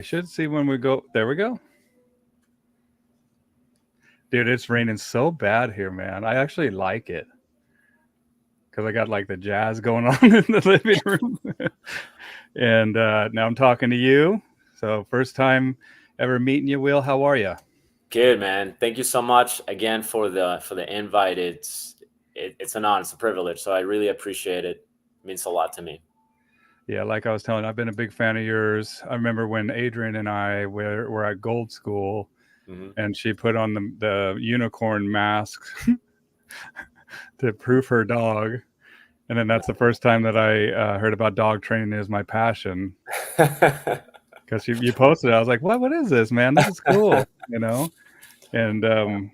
I should see when we go. There we go. Dude, it's raining so bad here, man. I actually like it because I got like the jazz going on in the living room. And now I'm talking to you. So, first time ever meeting you, Will. How are you? Good, man. Thank you so much again for the invite. It's an honor, it's a privilege. So I really appreciate it. It means a lot to me. Yeah, like I was telling, I've been a big fan of yours. I remember when Adrian and I were at Gold School Hmm. and she put on the unicorn mask to proof her dog. And then that's the first time that I heard about dog training as my passion. Because you posted it. I was like, what is this, man? This is cool, you know? And when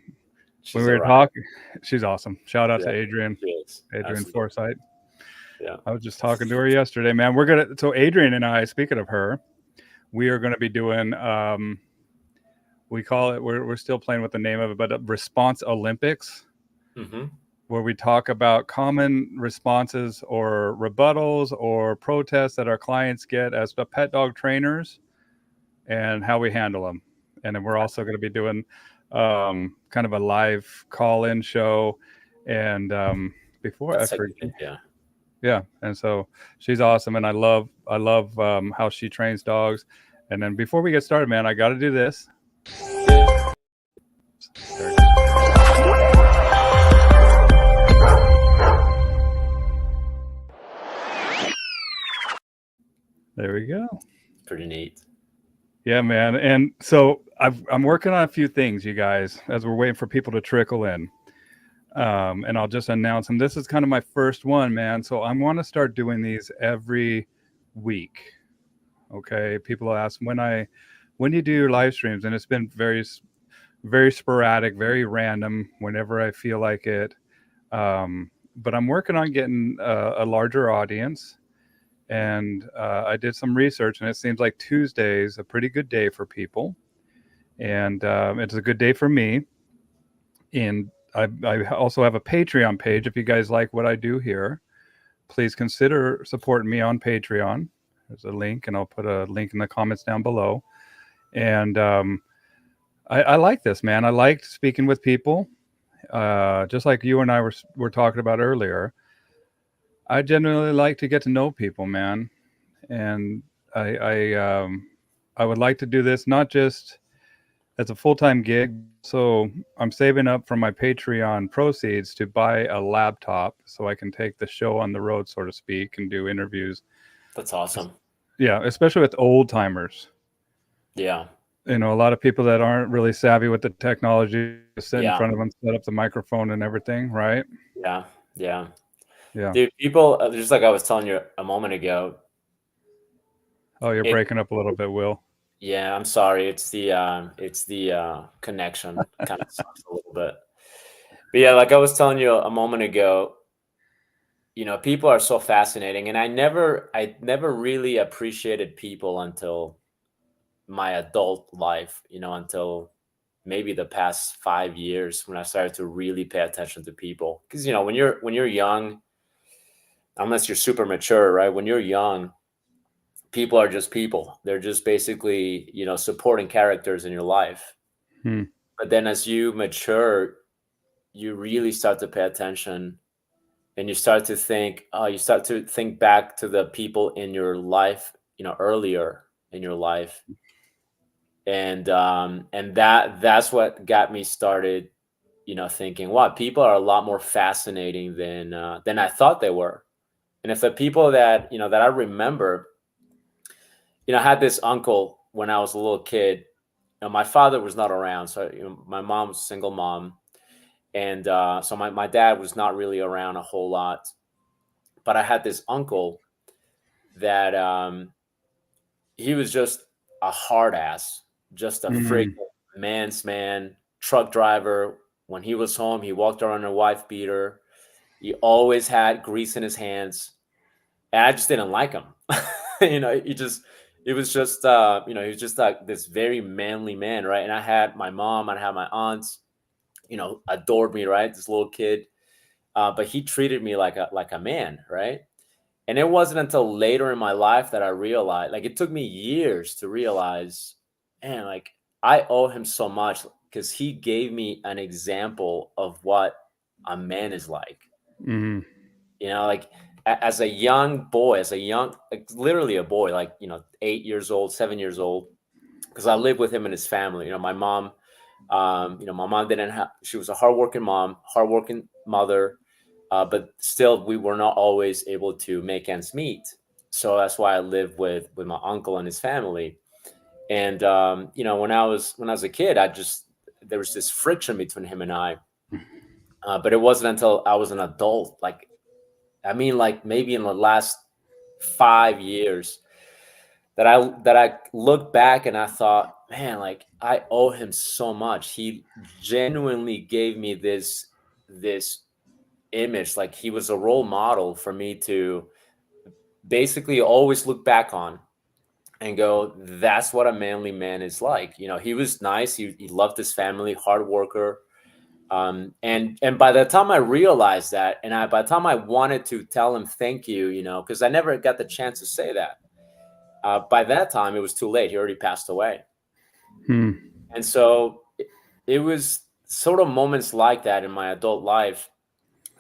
She's we a were rock. talking, she's awesome. Shout out Yeah, to Adrian, she is. Adrian Absolutely. Forsyth. Yeah. I was just talking to her yesterday, man. So Adrian and I, speaking of her, we are going to be doing, we call it, we're still playing with the name of it, but Response Olympics, Hmm. where we talk about common responses or rebuttals or protests that our clients get as pet dog trainers and how we handle them. And then we're also going to be doing kind of a live call-in show. And before I That's a good forget, idea. yeah. And so she's awesome, and I love how she trains dogs. And then before we get started, man, I got to do this. There we go. There we go. Pretty neat. Yeah, man. And so I'm working on a few things, you guys, as we're waiting for people to trickle in. And I'll just announce them. This is kind of my first one, man. So I want to start doing these every week. Okay. People ask when you do your live streams, and it's been very sporadic, very random whenever I feel like it. But I'm working on getting a larger audience. And I did some research, and it seems like Tuesday is a pretty good day for people. And it's a good day for me. And I also have a Patreon page. If you guys like what I do here, please consider supporting me on Patreon. There's a link, and I'll put a link in the comments down below. And I like this, man. I liked speaking with people, just like you and I were talking about earlier. I genuinely like to get to know people, man, and I would like to do this not just as a full-time gig. So I'm saving up from my Patreon proceeds to buy a laptop so I can take the show on the road, so to speak, and do interviews. That's awesome. Yeah, especially with old timers. Yeah. A lot of people that aren't really savvy with the technology just sit in Yeah. front of them, set up the microphone and everything, right? Yeah. Yeah. Yeah. Dude, people, just like I was telling you a moment ago, Oh, you're it, breaking up a little bit, Will. yeah, I'm sorry. It's the connection kind of sucks a little bit. But yeah, like I was telling you a moment ago, people are so fascinating, and I never really appreciated people until my adult life, until maybe the past 5 years when I started to really pay attention to people. Because when you're young, unless you're super mature, right? When you're young, people are just people. They're just basically, supporting characters in your life. Hmm. But then as you mature, you really start to pay attention, and you start to think back to the people in your life, earlier in your life. And that's what got me started, thinking, wow, people are a lot more fascinating than I thought they were. And if the people that I remember, I had this uncle when I was a little kid. My father was not around, so my mom was a single mom, and so my dad was not really around a whole lot. But I had this uncle that he was just a hard ass, just a freaking Mm. man's man, truck driver. When he was home, he walked around in a wife beater. He always had grease in his hands, and I just didn't like him. It was just, he was just like this very manly man, right? And I had my mom, I had my aunts, adored me, right? This little kid, but he treated me like a man, right? And it wasn't until later in my life that I realized, like, it took me years to realize, man, like, I owe him so much because he gave me an example of what a man is like. Mm-hmm. You know, like as a young boy, like literally a boy, like, 8 years old, 7 years old, because I lived with him and his family. My mom, my mom didn't have, she was a hardworking mom, hardworking mother, but still we were not always able to make ends meet. So that's why I lived with my uncle and his family. And, when I was a kid, there was this friction between him and I. But it wasn't until I was an adult, like, I mean, like maybe in the last 5 years that I looked back and I thought, man, like I owe him so much. He genuinely gave me this image, like he was a role model for me to basically always look back on and go, that's what a manly man is like. He was nice. He loved his family, hard worker. And by the time I realized that, and by the time I wanted to tell him thank you, because I never got the chance to say that. By that time, it was too late. He already passed away. Hmm. And so it was sort of moments like that in my adult life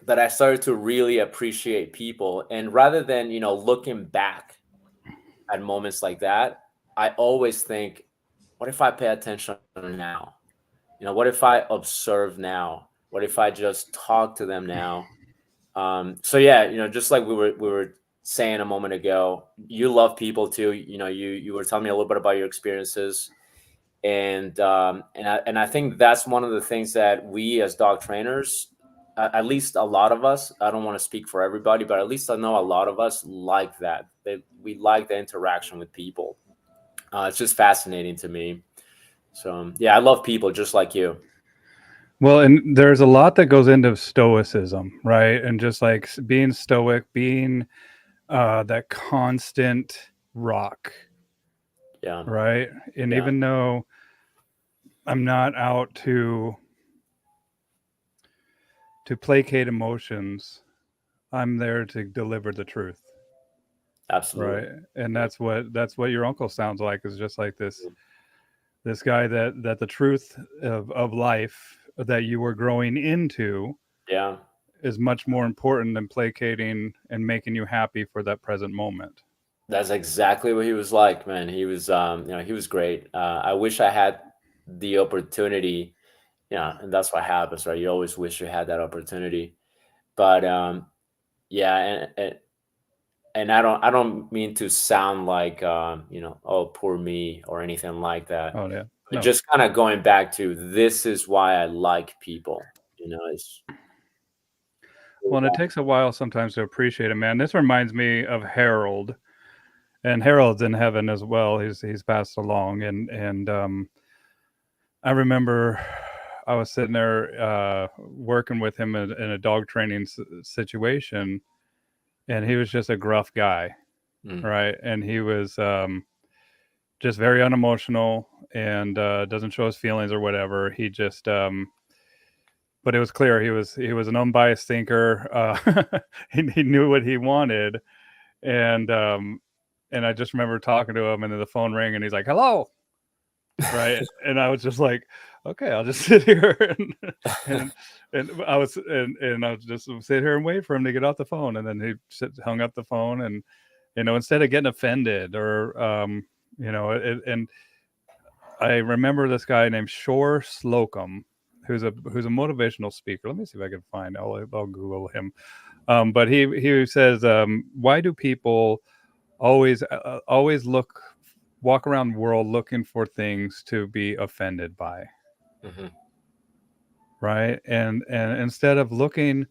that I started to really appreciate people. And rather than, looking back at moments like that, I always think, what if I pay attention now? What if I observe now? What if I just talk to them now? So yeah, just like we were saying a moment ago, you love people too. You were telling me a little bit about your experiences, and I think that's one of the things that we as dog trainers, at least a lot of us, I don't want to speak for everybody, but at least I know a lot of us like that. We like the interaction with people. It's just fascinating to me. So yeah, I love people just like you. Well, and there's a lot that goes into stoicism, right? And just like being stoic, being that constant rock, Yeah. right? And Yeah. even though I'm not out to placate emotions, I'm there to deliver the truth, Absolutely. right? And that's what your uncle sounds like, is just like this guy that the truth of life that you were growing into Yeah. is much more important than placating and making you happy for that present moment. That's exactly what he was like, man. He was, he was great. I wish I had the opportunity, and that's what happens, right? You always wish you had that opportunity, but yeah, and I don't mean to sound like, oh, poor me or anything like that. Oh yeah, But no. just kind of going back to, this is why I like people. It's Well, and it takes a while sometimes to appreciate it, man. This reminds me of Harold, and Harold's in heaven as well. He's passed along, and I remember I was sitting there working with him in a dog training situation, and he was just a gruff guy, Mm, right? And he was just very unemotional and doesn't show his feelings or whatever. He just but it was clear he was an unbiased thinker. He knew what he wanted, and I just remember talking to him, and then the phone rang, and he's like, "Hello," right? And I was just like, "Okay, I'll just sit here," and I was just sit here and wait for him to get off the phone, and then he hung up the phone, and instead of getting offended or and I remember this guy named Shore Slocum, who's a motivational speaker. Let me see if I can find. I'll Google him. But he says, why do people always walk around the world looking for things to be offended by, mhm. right? And instead of looking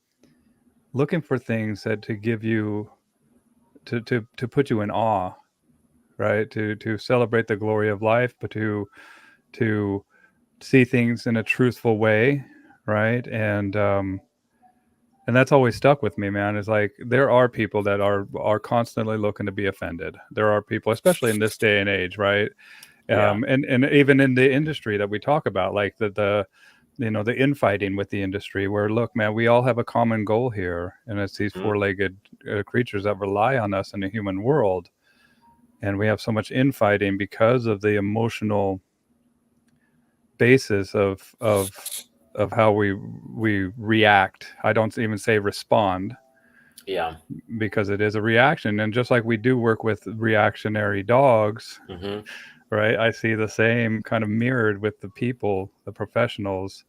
for things that to give you to put you in awe, right? To celebrate the glory of life, but to see things in a truthful way, right? And that's always stuck with me, man. Is like there are people that are constantly looking to be offended. There are people, especially in this day and age, right? Yeah. And even in the industry that we talk about, like the infighting with the industry, where, look, man, we all have a common goal here, and it's these Mhm. four-legged creatures that rely on us in a human world, and we have so much infighting because of the emotional basis of how we react. I don't even say respond, Yeah. because it is a reaction. And just like we do work with reactionary dogs, Hmm. right? I see the same kind of mirrored with the people, the professionals,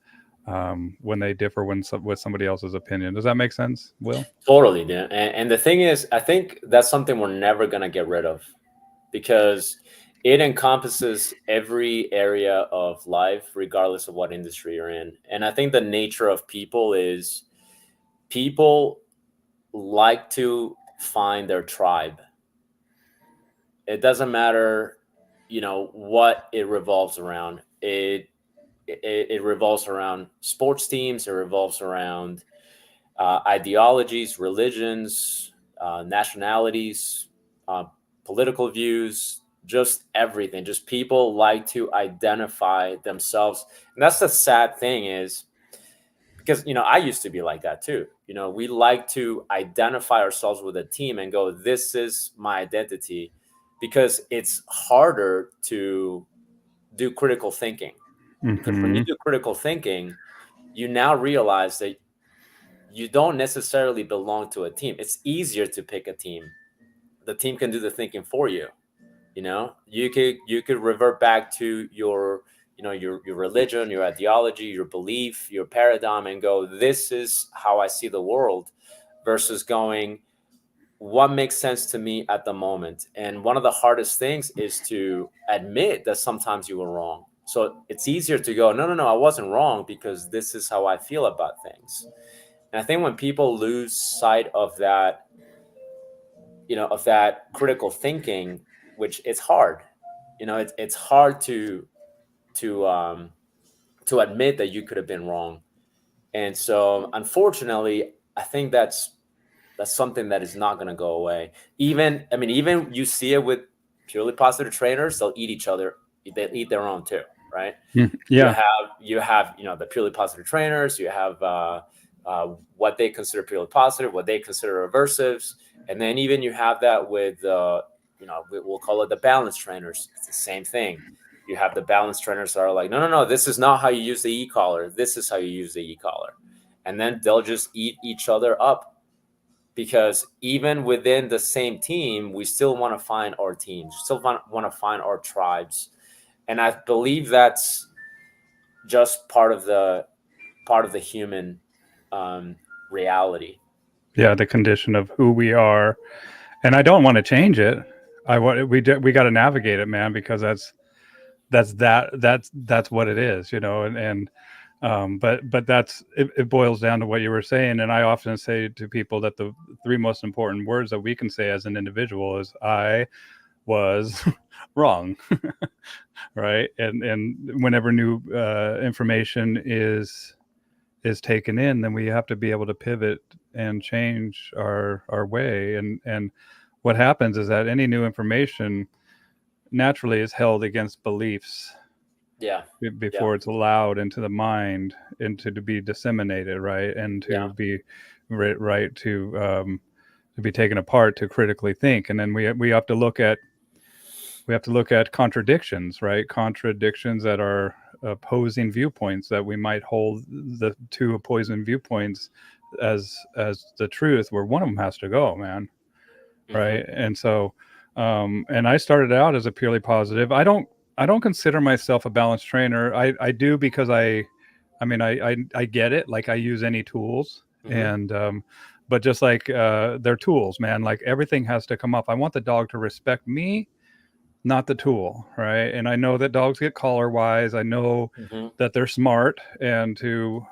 when they differ with somebody else's opinion. Does that make sense, Will? Totally, dude. And the thing is, I think that's something we're never gonna get rid of, because it encompasses every area of life, regardless of what industry you're in. And I think the nature of people is, people like to find their tribe. It doesn't matter, what it revolves around. It revolves around sports teams. It revolves around ideologies, religions, nationalities, uh, political views, just everything. Just people like to identify themselves, and that's the sad thing is, because I used to be like that too. We like to identify ourselves with a team and go, "This is my identity," because it's harder to do critical thinking. Because when you Mm-hmm. do critical thinking, you now realize that you don't necessarily belong to a team. It's easier to pick a team. The team can do the thinking for you. You could revert back to your religion, your ideology, your belief, your paradigm, and go, this is how I see the world, versus going, what makes sense to me at the moment. And one of the hardest things is to admit that sometimes you were wrong. So it's easier to go, no, no, no, I wasn't wrong, because this is how I feel about things. And I think when people lose sight of that critical thinking, which it's hard, it's hard to um, to admit that you could have been wrong. And so, unfortunately, I think that's something that is not going to go away. Even you see it with purely positive trainers; they'll eat each other. They eat their own too, right? you Yeah. have you have the purely positive trainers. You have what they consider purely positive, what they consider aversives, and then even you have that with we'll call it the balance trainers. It's the same thing. You have the balance trainers that are like, no, no, no, this is not how you use the e-collar. This is how you use the e-collar, and then they'll just eat each other up, because even within the same team, we still want to find our teams, still want to find our tribes. And I believe that's just part of the human um, reality. Yeah, the condition of who we are, and I don't want to change it. We got to navigate it, man, because that's what it is, and but it boils down to what you were saying. And I often say to people that the three most important words that we can say as an individual is, I was wrong. Right? And whenever new information is taken in, then we have to be able to pivot and change our way. And what happens is that any new information naturally is held against beliefs Yeah, yeah, before it's allowed into the mind, into to be disseminated, right? And yeah. to be right to be taken apart, to critically think. And then we have to look at contradictions, right? Contradictions that are opposing viewpoints, that we might hold the two opposing viewpoints as the truth, where one of them has to go, man. Hmm. Right? And so and I started out as a purely positive. I don't consider myself a balanced trainer. I do, because I get it. Like, I use any tools, Hmm. and but just like they're tools, man. Like, everything has to come up. I want the dog to respect me, not the tool, right? And I know that dogs get collar wise. I know Hmm. that they're smart, and to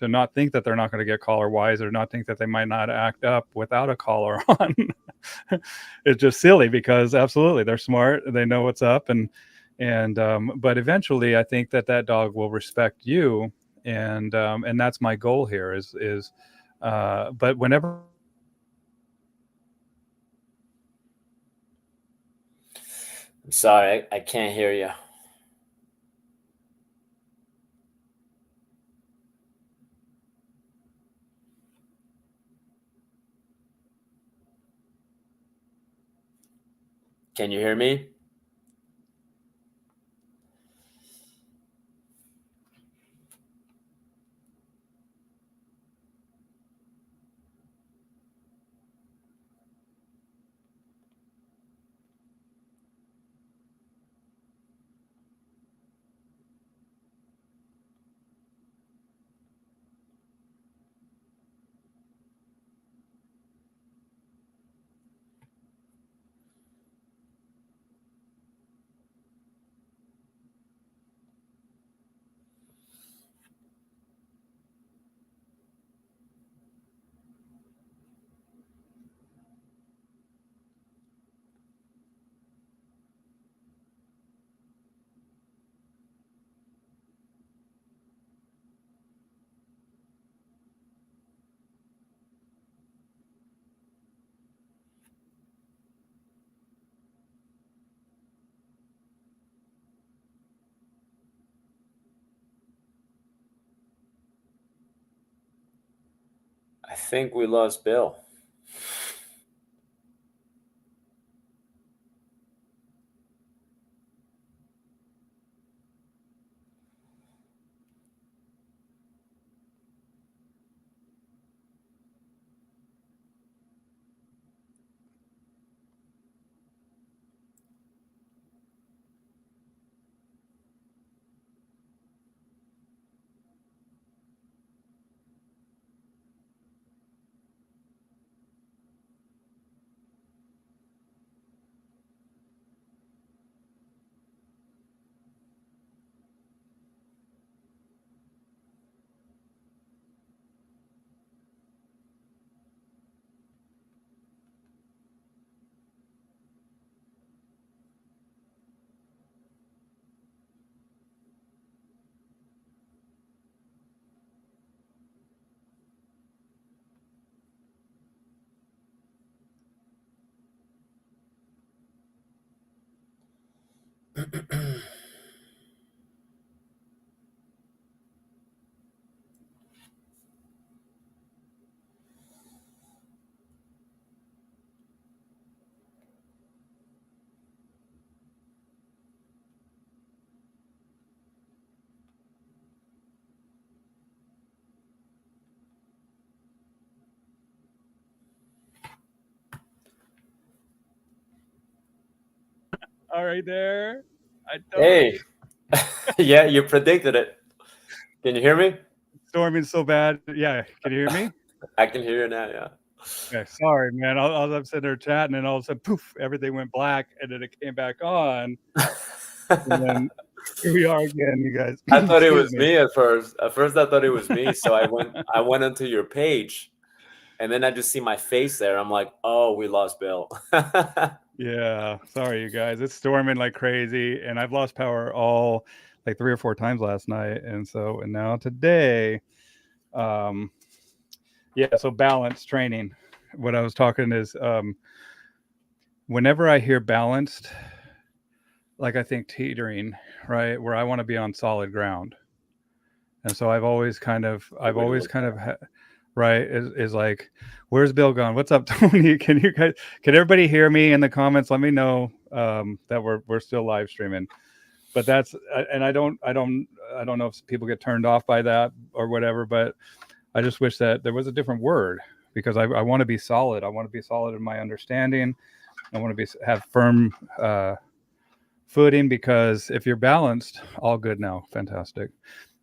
not think that they're not going to get collar wise, or not think that they might not act up without a collar on. It's just silly, because absolutely they're smart. They know what's up, and but eventually, I think that dog will respect you, and that's my goal here. Is but whenever I'm sorry, I can't hear you. Can you hear me? I think we lost Bill. All right, there. I told Hey, you. yeah, you predicted it. Can you hear me? Storming so bad. Yeah, can you hear me? I can hear you now. Yeah. Okay, sorry, man. I'm sitting there chatting, and all of a sudden, poof, everything went black, and then it came back on, and then here we are again, you guys. I thought it Excuse was me. me at first. At first, I thought it was me. So I went onto your page, and then I just see my face there. I'm like, oh, we lost Bill. Yeah, sorry, you guys. It's storming like crazy, and I've lost power all like 3 or 4 times last night, and now today, um, yeah. So balance training. What I was talking is, whenever I hear balanced, like I think teetering, right, where I want to be on solid ground, and so I've always kind of, Good way to look at it. right, is like, where's Bill gone? What's up, Tony? Can you guys, can everybody hear me in the comments? Let me know that we're still live streaming. But that's, and I don't know if people get turned off by that or whatever, but I just wish that there was a different word, because I want to be solid. I want to be solid in my understanding. I want to have firm footing, because if you're balanced, all good now, fantastic.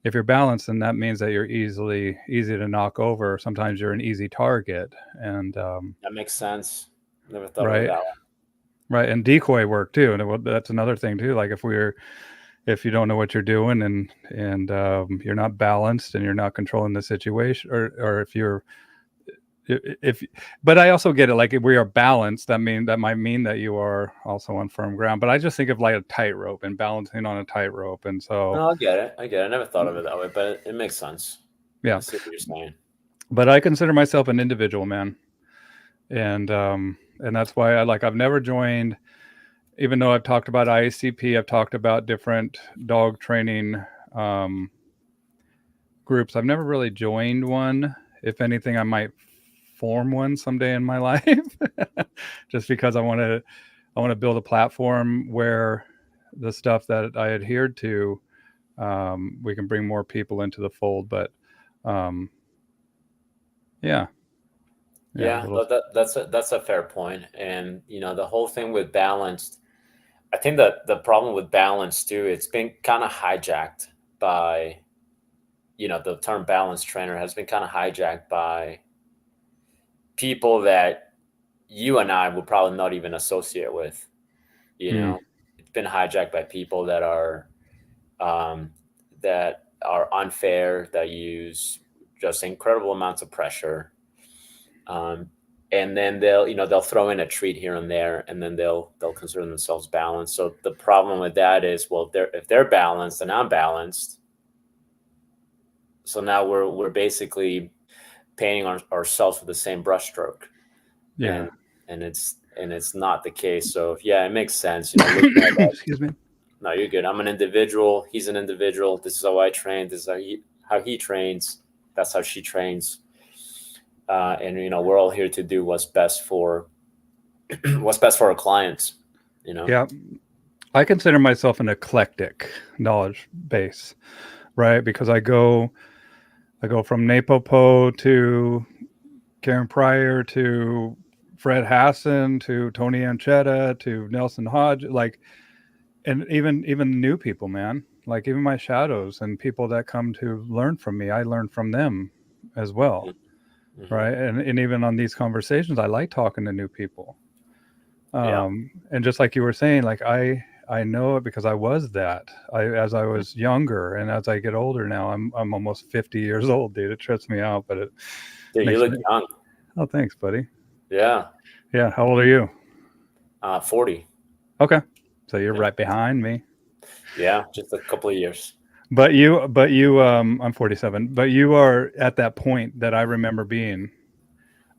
If you're balanced, then that means that you're easy to knock over. Sometimes you're an easy target, and That makes sense. Never thought of it right, that way. right, and decoy work too. And that's another thing too. Like if you don't know what you're doing, and you're not balanced, and you're not controlling the situation, or if but I also get it, like if we are balanced, that might mean that you are also on firm ground. But I just think of like a tightrope and balancing on a tightrope, and so No, I get it. I get it. I never thought of it that way, but it makes sense. yeah. I see what you're saying. But I consider myself an individual, man, and that's why I've never joined, even though I've talked about IACP, I've talked about different dog training groups. I've never really joined one. If anything, I might form one someday in my life, just because I want to. I want to build a platform where the stuff that I adhered to, we can bring more people into the fold. But um, yeah, Yeah, little, that's a fair point. And the whole thing with balance, I think that the problem with balance too, it's been kind of hijacked by, the term balance trainer has been kind of hijacked by people that you and I would probably not even associate with. mm, It's been hijacked by people um, that are unfair, that use just incredible amounts of pressure. And then they'll throw in a treat here and there, and then they'll consider themselves balanced. So the problem with that is, well, if they're balanced and I'm balanced, so now we're basically painting ourselves with the same brushstroke, yeah. and it's not the case. So yeah, it makes sense. Looking at that, Excuse me. no, you're good. I'm an individual. He's an individual. This is how I train. This is how he trains. That's how she trains. And we're all here to do what's best for our clients. Yeah, I consider myself an eclectic knowledge base, right? Because I go from Napopo to Karen Pryor to Fred Hassan to Tony Anchetta to Nelson Hodge, like, and even new people, man, like even my shadows and people that come to learn from me, I learn from them as well, Mm-hmm. right? And even on these conversations, I like talking to new people. Yeah. And just like you were saying, like I know it because I was that. As I was younger, and as I get older now, I'm almost 50 years old, dude. It trips me out, but it Dude, you makes look me. young. Oh, thanks, buddy. Yeah. Yeah, how old are you? 40. Okay, so you're Yeah. right behind me. Yeah, just a couple of years. But you, I'm 47. But you are at that point that I remember being,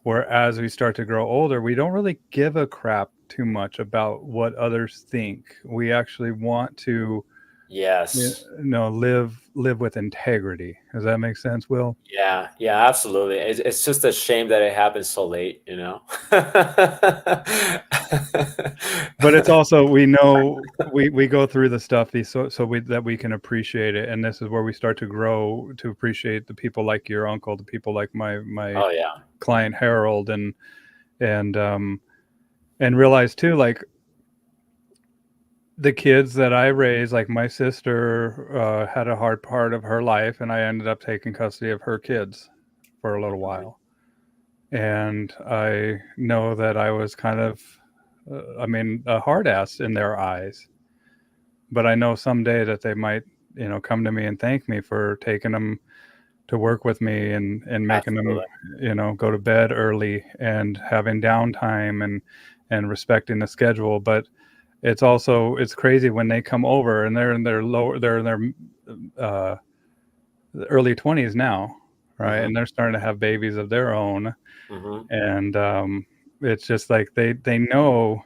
where as we start to grow older, we don't really give a crap too much about what others think. We actually want to, Yes. live with integrity. Does that make sense, Will? Yeah, absolutely. It's just a shame that it happens so late. But it's also, we know we go through the stuff so we can appreciate it, and this is where we start to grow to appreciate the people like your uncle, the people like my Oh yeah. client Harold, and realize too, like the kids that I raised, like my sister had a hard part of her life, and I ended up taking custody of her kids for a little while. And I know that I was kind of, a hard ass in their eyes. But I know someday that they might, come to me and thank me for taking them to work with me and making Absolutely. them, go to bed early and having downtime and respecting the schedule. But it's crazy when they come over and they're in their uh, early 20s now, right? Mm-hmm. And they're starting to have babies of their own. Mm-hmm. And it's just like they know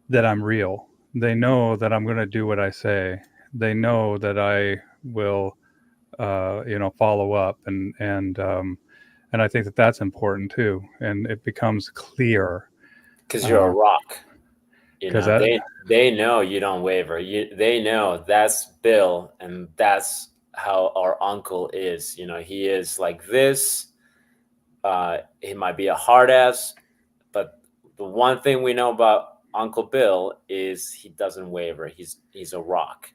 that I'm real. They know that I'm going to do what I say. They know that I will, follow up, and I think that that's important too. And it becomes clear Because you're a rock. because that, They know you don't waver. They know that's Bill, and that's how our uncle is. He is like this. He might be a hard ass, but the one thing we know about Uncle Bill is he doesn't waver. He's a rock.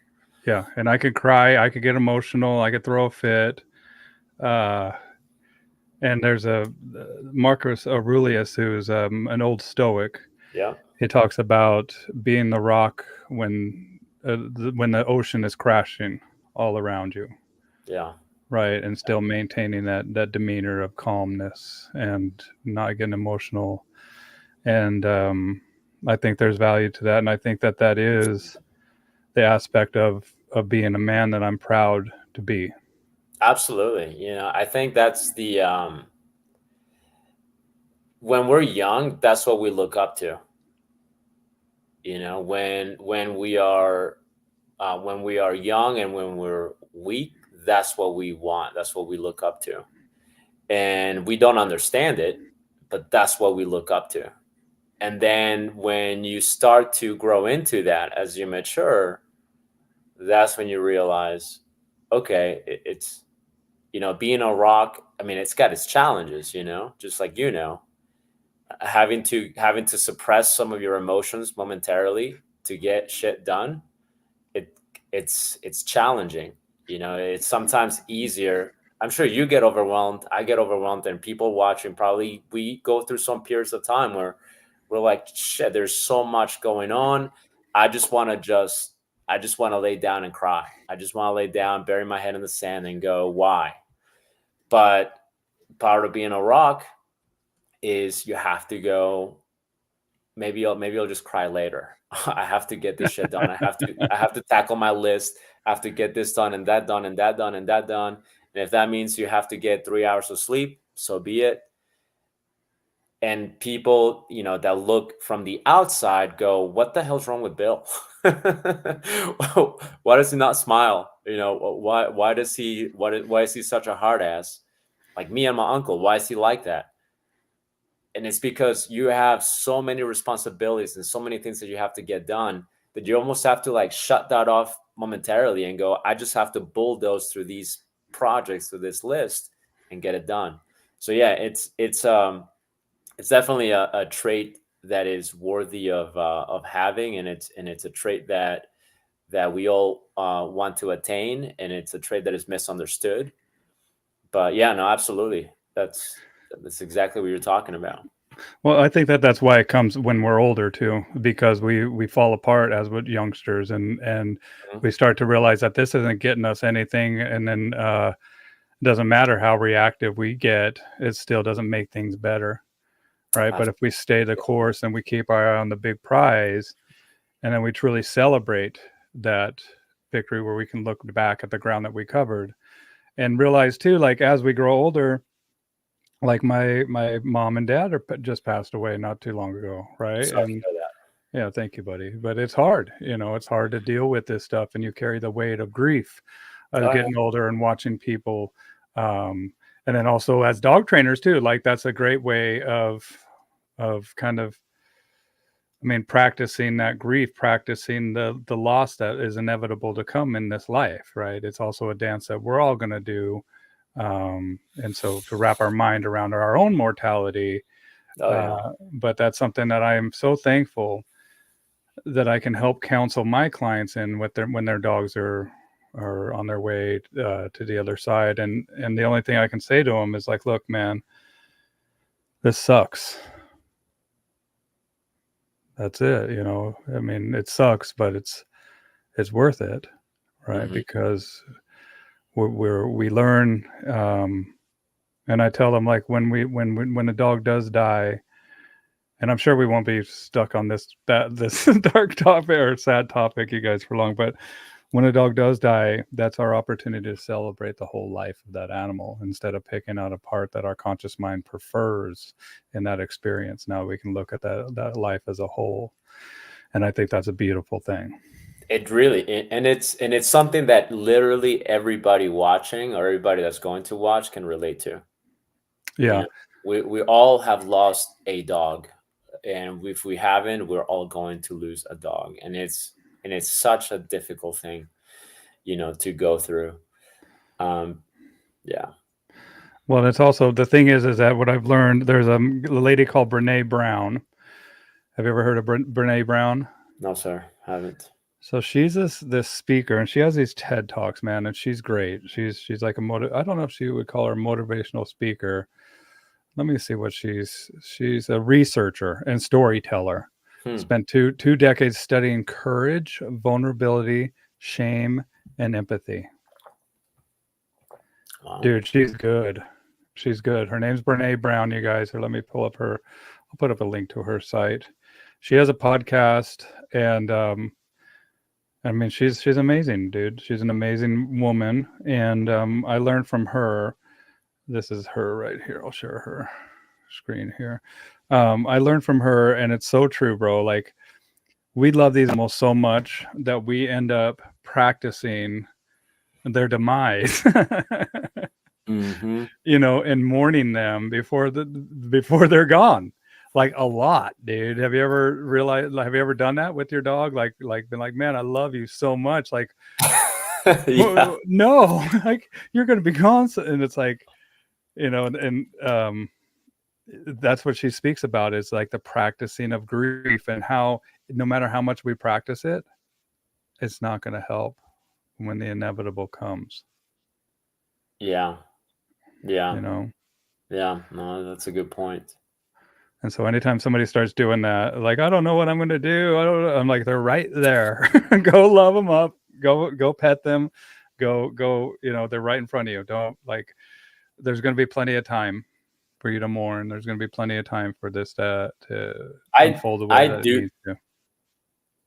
yeah. And I could cry. I could get emotional. I could throw a fit. Uh, and there's a Marcus Aurelius, who's an old Stoic. Yeah. He talks about being the rock when the ocean is crashing all around you. Yeah. Right, and still maintaining that demeanor of calmness and not getting emotional. And I think there's value to that, and I think that is the aspect of being a man that I'm proud to be. Absolutely. I think that's the when we're young, that's what we look up to. When we are young and when we're weak, that's what we want. That's what we look up to. And we don't understand it, but that's what we look up to. And then when you start to grow into that as you mature, that's when you realize, okay, it's, being a rock, I mean, it's got its challenges, just like, having to suppress some of your emotions momentarily to get shit done. it it's challenging. It's sometimes easier. I'm sure you get overwhelmed, I get overwhelmed, and people watching, probably, we go through some periods of time where we're like, shit, there's so much going on. I just want to just I just want to lay down and cry. I just want to lay down, bury my head in the sand, and go, why? But part of being a rock is you have to go, maybe I'll just cry later. I have to get this shit done. I have to tackle my list. I have to get this done and that done and that done and that done. And if that means you have to get 3 hours of sleep, so be it. And people, that look from the outside go, what the hell's wrong with Bill? Why does he not smile? Why is he such a hard ass? Like me and my uncle, why is he like that? And it's because you have so many responsibilities and so many things that you have to get done that you almost have to like shut that off momentarily and go, I just have to bulldoze through these projects, through this list, and get it done. So yeah, it's definitely a trait that is worthy of having, and it's a trait that we all want to attain, and it's a trait that is misunderstood. But yeah, no, absolutely, that's exactly what you're talking about. Well, I think that that's why it comes when we're older too, because we fall apart as with youngsters, and Mhm. we start to realize that this isn't getting us anything, and then it doesn't matter how reactive we get, it still doesn't make things better, right? But if we stay the course and we keep our eye on the big prize, and then we truly celebrate that victory, where we can look back at the ground that we covered and realize too, like as we grow older, like my mom and dad just passed away not too long ago, right? Sorry to And hear that. yeah, thank you, buddy. But it's hard, it's hard to deal with this stuff, and you carry the weight of grief as Oh, yeah. getting older and watching people. Um, and then also as dog trainers too, like that's a great way of kind of, I mean, practicing that grief, practicing the loss that is inevitable to come in this life, right? It's also a dance that we're all going to do, and so to wrap our mind around our own mortality. Oh, yeah. But that's something that I am so thankful that I can help counsel my clients in with their when their dogs are on their way to the other side, and the only thing I can say to them is like, look, man, this sucks. That's it. I mean, it sucks, but it's worth it, right? Mhm. Because we learn, and I tell them, like, when a dog does die, and I'm sure we won't be stuck on this dark topic or sad topic, you guys, for long, but when a dog does die, that's our opportunity to celebrate the whole life of that animal instead of picking out a part that our conscious mind prefers in that experience. Now we can look at that life as a whole, and I think that's a beautiful thing. It really, and it's something that literally everybody watching, or everybody that's going to watch, can relate to. You Yeah. know, we all have lost a dog, and if we haven't, we're all going to lose a dog, and it's such a difficult thing, to go through. Um, yeah. Well, it's also the thing is that what I've learned. There's a lady called Brene Brown. Have you ever heard of Brene Brown? No, sir, haven't. So she's this speaker, and she has these TED Talks, man, and she's great. She's like I don't know if she would call her a motivational speaker. Let me see what she's a researcher and storyteller. Hmm. Spent two decades studying courage, vulnerability, shame, and empathy. Wow. Dude, she's good. She's good. Her name's Brene Brown, you guys. Or let me pull up I'll put up a link to her site. She has a podcast, and I mean, she's amazing, dude. She's an amazing woman, and I learned from her. This is her right here. I'll share her screen here. I learned from her, and it's so true, bro. Like, we love these animals so much that we end up practicing their demise, Mm-hmm. and mourning them before they're gone. like a lot, dude. Have you ever realized? Have you ever done that with your dog? Like been like, man, I love you so much. Like, Yeah. no, like you're gonna be gone, and it's like, and that's what she speaks about is like the practicing of grief and how no matter how much we practice it, it's not going to help when the inevitable comes. Yeah. Yeah. You know. Yeah. No, that's a good point. And so anytime somebody starts doing that, like, I don't know what I'm going to do. I don't know. I'm like, they're right there. Go love them up. Go pet them. Go. They're right in front of you. Don't like. There's going to be plenty of time for you to mourn. There's going to be plenty of time for this to I unfold the way I that it do needs to.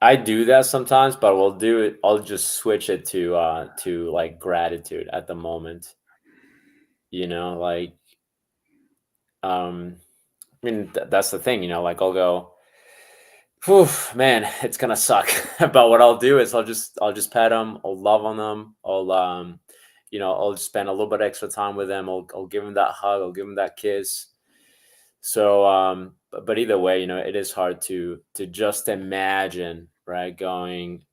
I do that sometimes, but we'll do it. I'll just switch it to like gratitude at the moment. Like I mean that's the thing, like I'll go, whew, man, it's gonna suck. But what I'll do is I'll just pet them, I'll love on them, I'll just spend a little bit extra time with them. I'll give them that hug, I'll give them that kiss. So, but either way, it is hard to just imagine, right? Going,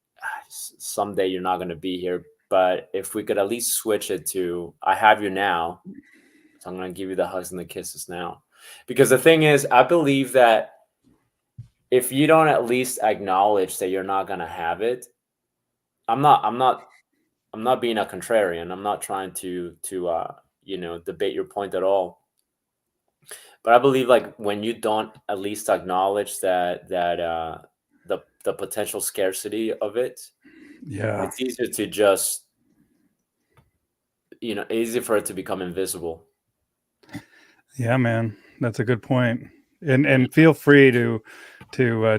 someday you're not going to be here. But if we could at least switch it to, I have you now, so I'm going to give you the hugs and the kisses now. Because the thing is, I believe that if you don't at least acknowledge that you're not going to have it, I'm not being a contrarian. I'm not trying to debate your point at all. But I believe like when you don't at least acknowledge the potential scarcity of it, Yeah. it's easier to just easy for it to become invisible. Yeah, man, that's a good point. And feel free to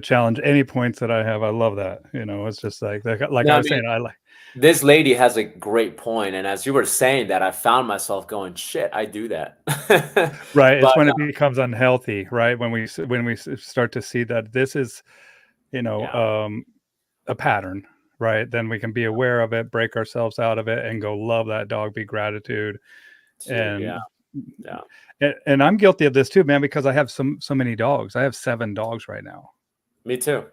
challenge any points that I have. I love that. It's just like No, I I was mean, saying. I like this lady has a great point, and as you were saying that, I found myself going, "Shit, I do that." right. It's But when it becomes unhealthy, right? When we start to see that this is yeah, a pattern, right? Then we can be aware of it, break ourselves out of it, and go love that dog, be gratitude, yeah, and yeah. and I'm guilty of this too, man, because I have so many dogs. I have 7 dogs right now. Me too.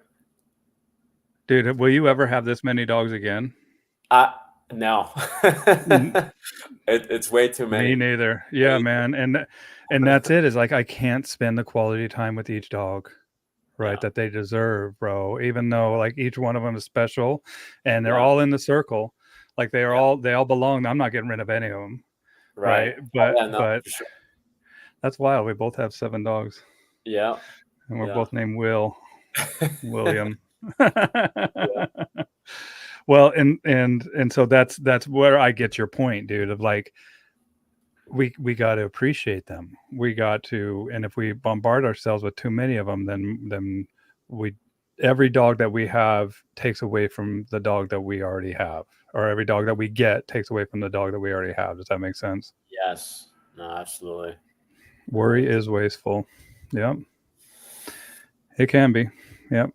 Dude, will you ever have this many dogs again? No, N- it's way too Me many. neither. Yeah, Way man. And that's it. Is like I can't spend the quality time with each dog, right, Yeah, that they deserve, bro. Even though like each one of them is special and they're yeah, all in the circle. Like yeah. they all belong. I'm not getting rid of any of them, Right. right? Oh, But yeah, no, but for sure. that's wild. We both have 7 dogs Yeah, and we're yeah. both named William. Yeah, Well, and so that's where I get your point, dude, of like we got to appreciate them. We got to, and if we bombard ourselves with too many of them, then we every dog that we have takes away from the dog that we already have, or every dog that we get takes away from the dog that we already have. Does that make sense? yes. No, absolutely. No, Worry is wasteful. Yep, it can be. Yep.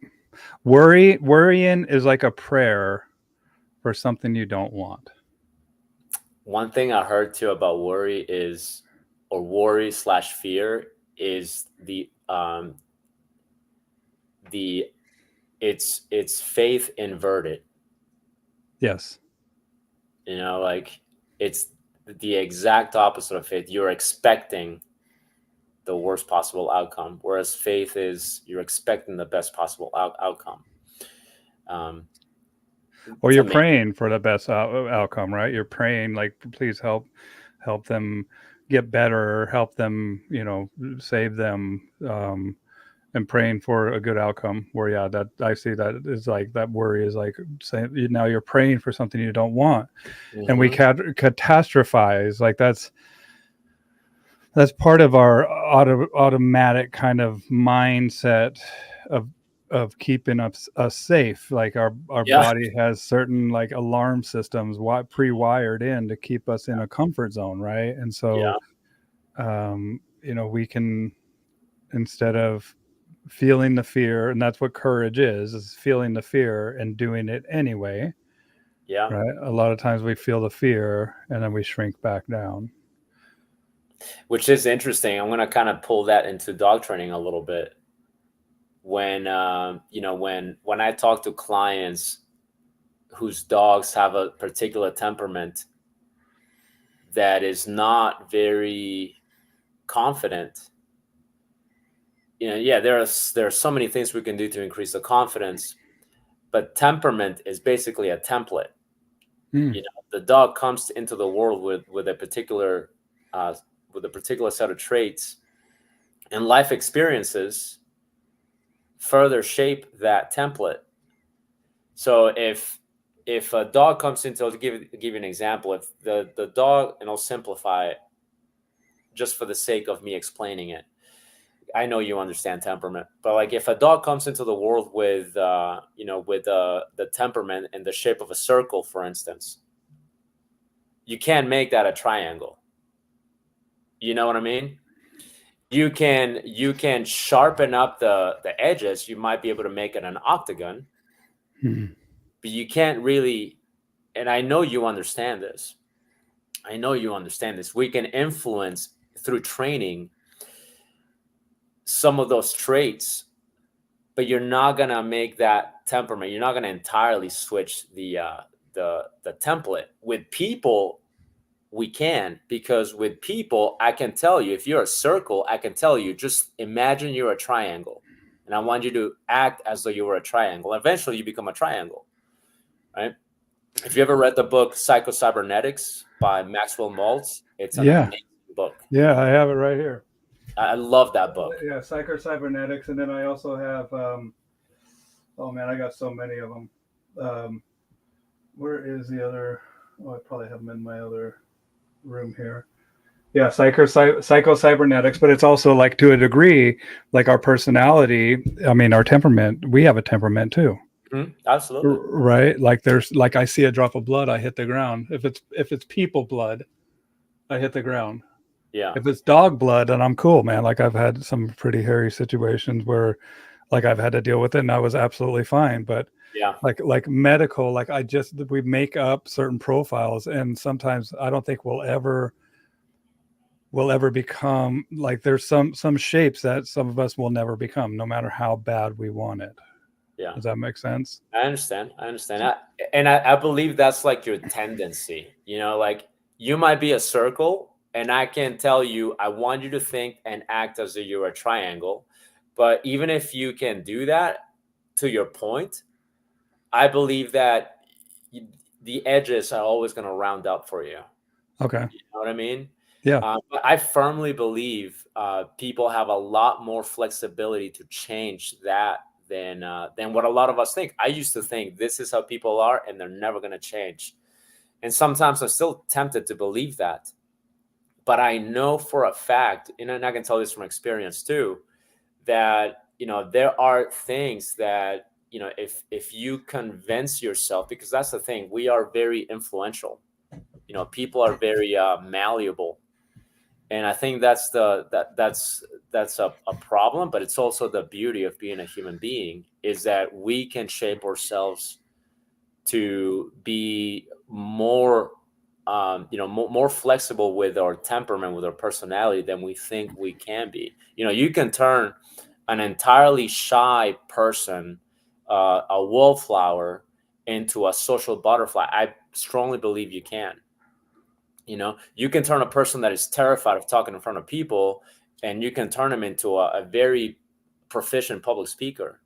Worrying is like a prayer for something you don't want. one thing I heard too about worry/fear is the it's faith inverted. Yes. Like it's the exact opposite of faith. You're expecting the worst possible outcome, whereas faith is you're expecting the best possible outcome. Um, Or it's you're amazing. praying for the best outcome, right? You're praying like, please help them get better, help them, save them, and praying for a good outcome. Where yeah, that I see that is like that worry is like saying now you're praying for something you don't want, and we Hmm. catastrophize like that's part of our automatic kind of mindset of keeping us safe. Like our Yeah, body has certain like alarm systems pre-wired in to keep us in a comfort zone, right? And so yeah, we can, instead of feeling the fear, and that's what courage is feeling the fear and doing it anyway, yeah. right? A lot of times we feel the fear and then we shrink back down. Which is interesting. I'm going to kind of pull that into dog training a little bit. when when I talk to clients whose dogs have a particular temperament that is not very confident, yeah, there are so many things we can do to increase the confidence, but temperament is basically a template. Mm. The dog comes into the world with a particular set of traits, and life experiences further shape that template. So if a dog comes into, I'll give you an example. If the dog, and I'll simplify it just for the sake of me explaining it. I know you understand temperament, but like if a dog comes into the world with the temperament in the shape of a circle, for instance, you can't make that a triangle. You know what I mean? You can sharpen up the edges. You might be able to make it an octagon, Mm. but you can't really. And I know you understand this. I know you understand this. We can influence through training some of those traits, but you're not gonna make that temperament. You're not gonna entirely switch the template. With people, we can, because with people, I can tell you, if you're a circle, I can tell you, just imagine you're a triangle, and I want you to act as though you were a triangle. Eventually, you become a triangle, right? If you ever read the book Psycho-Cybernetics by Maxwell Maltz, it's an Yeah. amazing book. Yeah, I have it right here. I love that book. Yeah, Psycho-Cybernetics, and then I also have. Oh man, I got so many of them. Where is the other? Oh, I probably have them in my other room here. Yeah, Psycho-Cybernetics, but it's also like, to a degree, like our personality. I mean, our temperament. We have a temperament too. Absolutely. Right? Like there's like, I see a drop of blood, I hit the ground. If it's people blood, I hit the ground. Yeah. If it's dog blood, then I'm cool, man. Like I've had some pretty hairy situations where like I've had to deal with it and I was absolutely fine. But Yeah. like medical, like we make up certain profiles, and sometimes I don't think we'll ever become, like there's some shapes that some of us will never become, no matter how bad we want it. Yeah. Does that make sense? I understand. I believe that's like your tendency. Like you might be a circle, and I can tell you, I want you to think and act as though you're a triangle. But even if you can do that, to your point, I believe that the edges are always going to round up for you. Okay. You know what I mean? Yeah. But I firmly believe people have a lot more flexibility to change that than what a lot of us think. I used to think this is how people are, and they're never going to change. And sometimes I'm still tempted to believe that. But I know for a fact, and I can tell this from experience too, that there are things that if you convince yourself, because that's the thing, we are very influential. People are very malleable. And I think that's a problem, but it's also the beauty of being a human being, is that we can shape ourselves to be more, more flexible with our temperament, with our personality than we think we can be. You can turn an entirely shy person, a wallflower, into a social butterfly. I strongly believe you can. You can turn a person that is terrified of talking in front of people, and you can turn them into a very proficient public speaker.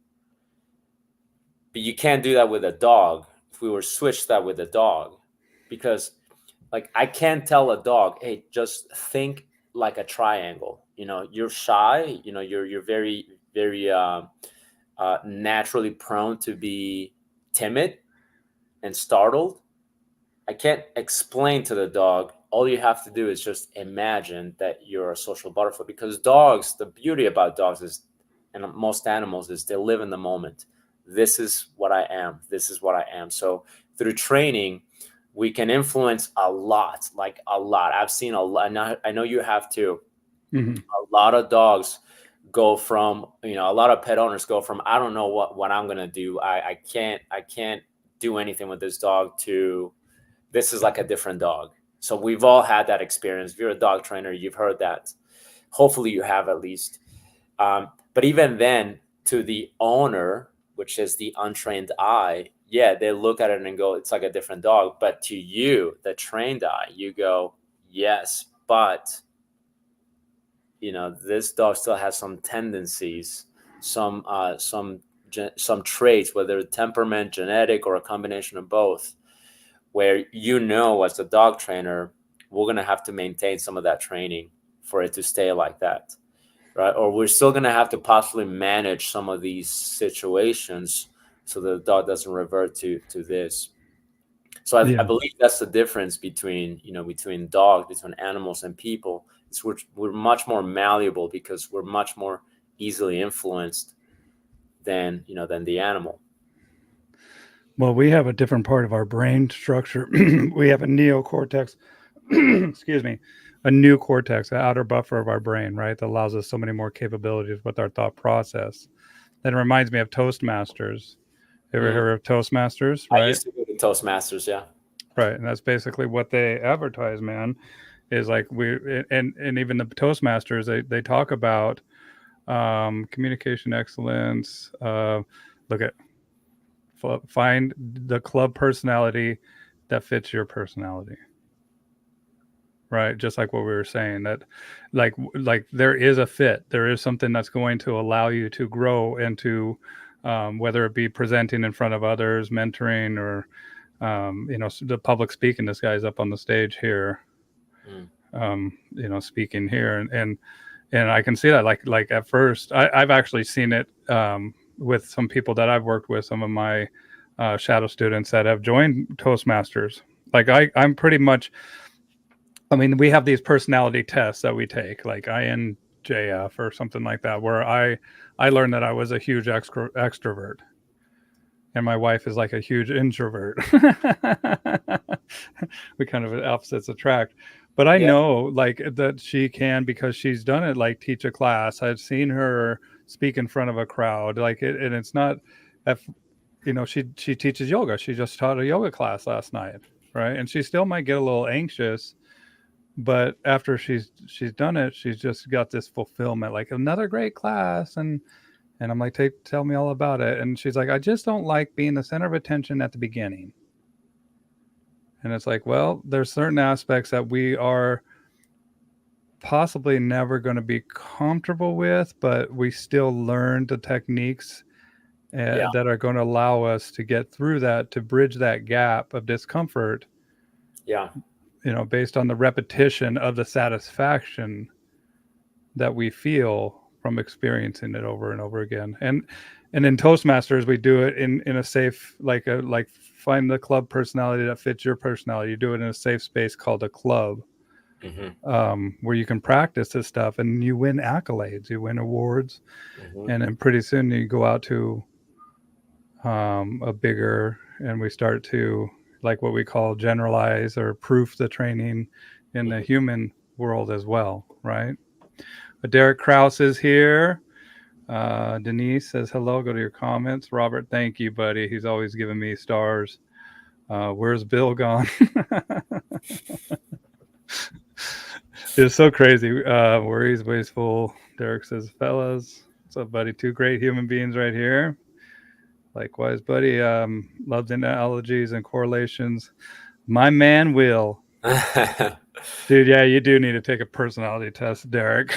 But you can't do that with a dog. If we were switched that with a dog, because like I can't tell a dog, hey, just think like a triangle. You're shy. You're very, very naturally prone to be timid and startled. I can't explain to the dog. All you have to do is just imagine that you're a social butterfly, because dogs, the beauty about dogs is, and most animals, is they live in the moment. This is what I am. This is what I am. So through training, we can influence a lot, like a lot. I've seen a lot. I know you have too. Mm-hmm. A lot of dogs go from, a lot of pet owners go from, I don't know what I'm going to do. I can't do anything with this dog, to, this is like a different dog. So we've all had that experience. If you're a dog trainer, you've heard that. Hopefully you have, at least. But even then, to the owner, which is the untrained eye, yeah, they look at it and go, it's like a different dog. But to you, the trained eye, you go, yes, but this dog still has some tendencies, some traits, whether temperament, genetic, or a combination of both, where as a dog trainer, we're going to have to maintain some of that training for it to stay like that, right? Or we're still going to have to possibly manage some of these situations so that the dog doesn't revert to this. So I believe that's the difference between dogs, between animals and people. Is we're much more malleable because we're much more easily influenced than the animal. Well, we have a different part of our brain structure. We have a neocortex, excuse me, a new cortex, the outer buffer of our brain, right? That allows us so many more capabilities with our thought process. That reminds me of Toastmasters. Ever heard of Toastmasters, right? I used to go to Toastmasters, yeah. Right. And that's basically what they advertise, man, is like and even the Toastmasters, they talk about communication excellence. Look at find the club personality that fits your personality, right? Just like what we were saying, that like there is a fit, there is something that's going to allow you to grow into whether it be presenting in front of others, mentoring, or the public speaking. This guy's up on the stage here, speaking here, and I can see that like at first I've actually seen it with some people that I've worked with, some of my shadow students that have joined Toastmasters. Like I'm pretty much, I mean, we have these personality tests that we take, like INJF or something like that, where I learned that I was a huge extrovert. And my wife is like a huge introvert. We kind of opposites attract. But I know like that she can, because she's done it, like teach a class. I've seen her speak in front of a crowd, like and it's not, she teaches yoga. She just taught a yoga class last night, right? And she still might get a little anxious, but after she's done it, she's just got this fulfillment, like another great class. And I'm like, tell me all about it. And she's like, I just don't like being the center of attention at the beginning. And it's like, well, there's certain aspects that we are possibly never going to be comfortable with, but we still learn the techniques that are going to allow us to get through that, to bridge that gap of discomfort. Yeah. Based on the repetition of the satisfaction that we feel from experiencing it over and over again. And in Toastmasters, we do it in a safe, like find the club personality that fits your personality. You do it in a safe space called a club, where you can practice this stuff and you win accolades, you win awards. And then pretty soon you go out to a bigger, and we start to, like, what we call generalize or proof the training in the human world as well, right? But Derek Krause is here. Denise says hello. Go to your comments. Robert, thank you, buddy. He's always giving me stars. Where's Bill gone? It's so crazy. Worries, wasteful. Derek says, fellas, what's up, buddy? Two great human beings right here. Likewise, buddy. Loves analogies and correlations. My man, Will. Dude, yeah, you do need to take a personality test, Derek.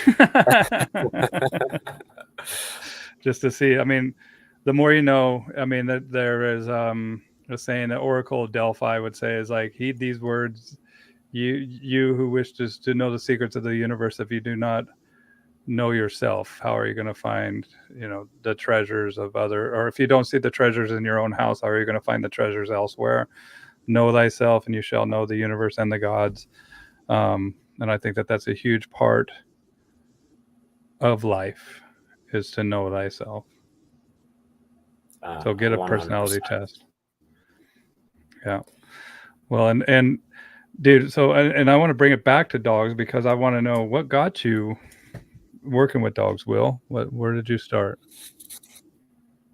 Just to see. I mean, the more you know, I mean, that there is a saying that Oracle of Delphi would say is like, heed these words, you who wish to know the secrets of the universe. If you do not know yourself, how are you going to find, the treasures of other, or if you don't see the treasures in your own house, how are you going to find the treasures elsewhere? Know thyself and you shall know the universe and the gods. And I think that that's a huge part of life, is to know thyself. So get a 100%. Personality test. Yeah. Well, and dude, so, and I want to bring it back to dogs, because I want to know what got you working with dogs, Will. Where did you start?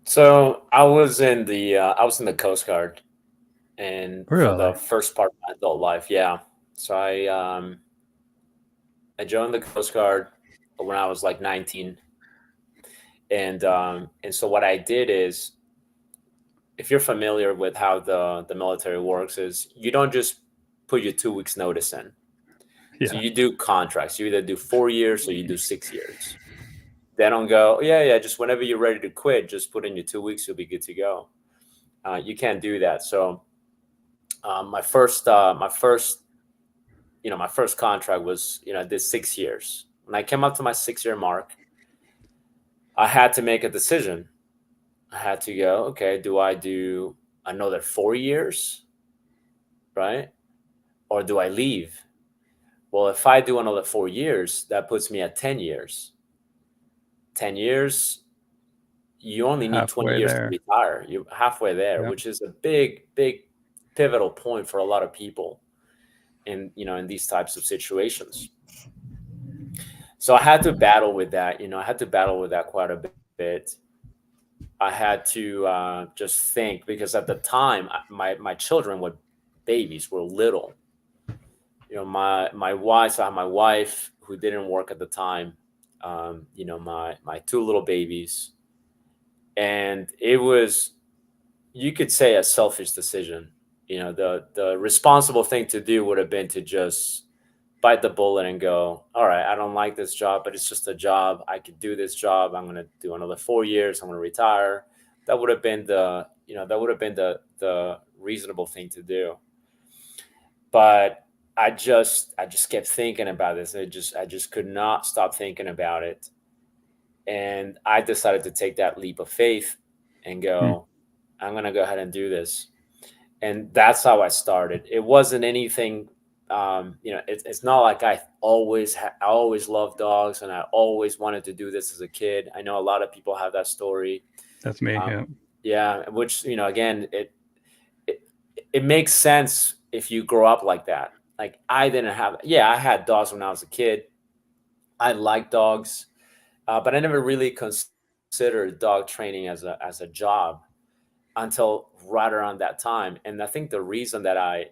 So I was in the Coast Guard, and really? For the first part of my adult life, yeah. So I joined the Coast Guard when I was like 19, And so what I did is, if you're familiar with how the military works, is you don't just put your 2 weeks notice in. So Yeah. you do contracts. You either do 4 years or you do 6 years. They don't go, yeah, just whenever you're ready to quit, just put in your 2 weeks, you'll be good to go. You can't do that. So my first contract was, I did 6 years. When I came up to my 6-year mark, I had to make a decision. I had to go, okay, do I do another 4 years, right? Or do I leave? Well, if I do another 4 years, that puts me at 10 years. 10 years, you only need 20 Halfway years to there. retire. You're halfway there, Yep. which is a big, big pivotal point for a lot of people in these types of situations. So I had to battle with that. I had to battle with that quite a bit. I had to just think, because at the time, my children were babies, were little. My wife, I had my wife who didn't work at the time. My 2 little babies, and it was, you could say, a selfish decision. The responsible thing to do would have been to just bite the bullet and go, all right, I don't like this job, but it's just a job. I could do this job. I'm going to do another 4 years. I'm going to retire. That would have been the reasonable thing to do. But I just kept thinking about this. I just could not stop thinking about it. And I decided to take that leap of faith and go, I'm going to go ahead and do this. And that's how I started. It wasn't anything, it's not like I always loved dogs and I always wanted to do this as a kid. I know a lot of people have that story. That's me. Yeah. Yeah. Which, again, it makes sense if you grow up like that. Like, I had dogs when I was a kid. I like dogs, but I never really considered dog training as a job until right around that time. And I think the reason that I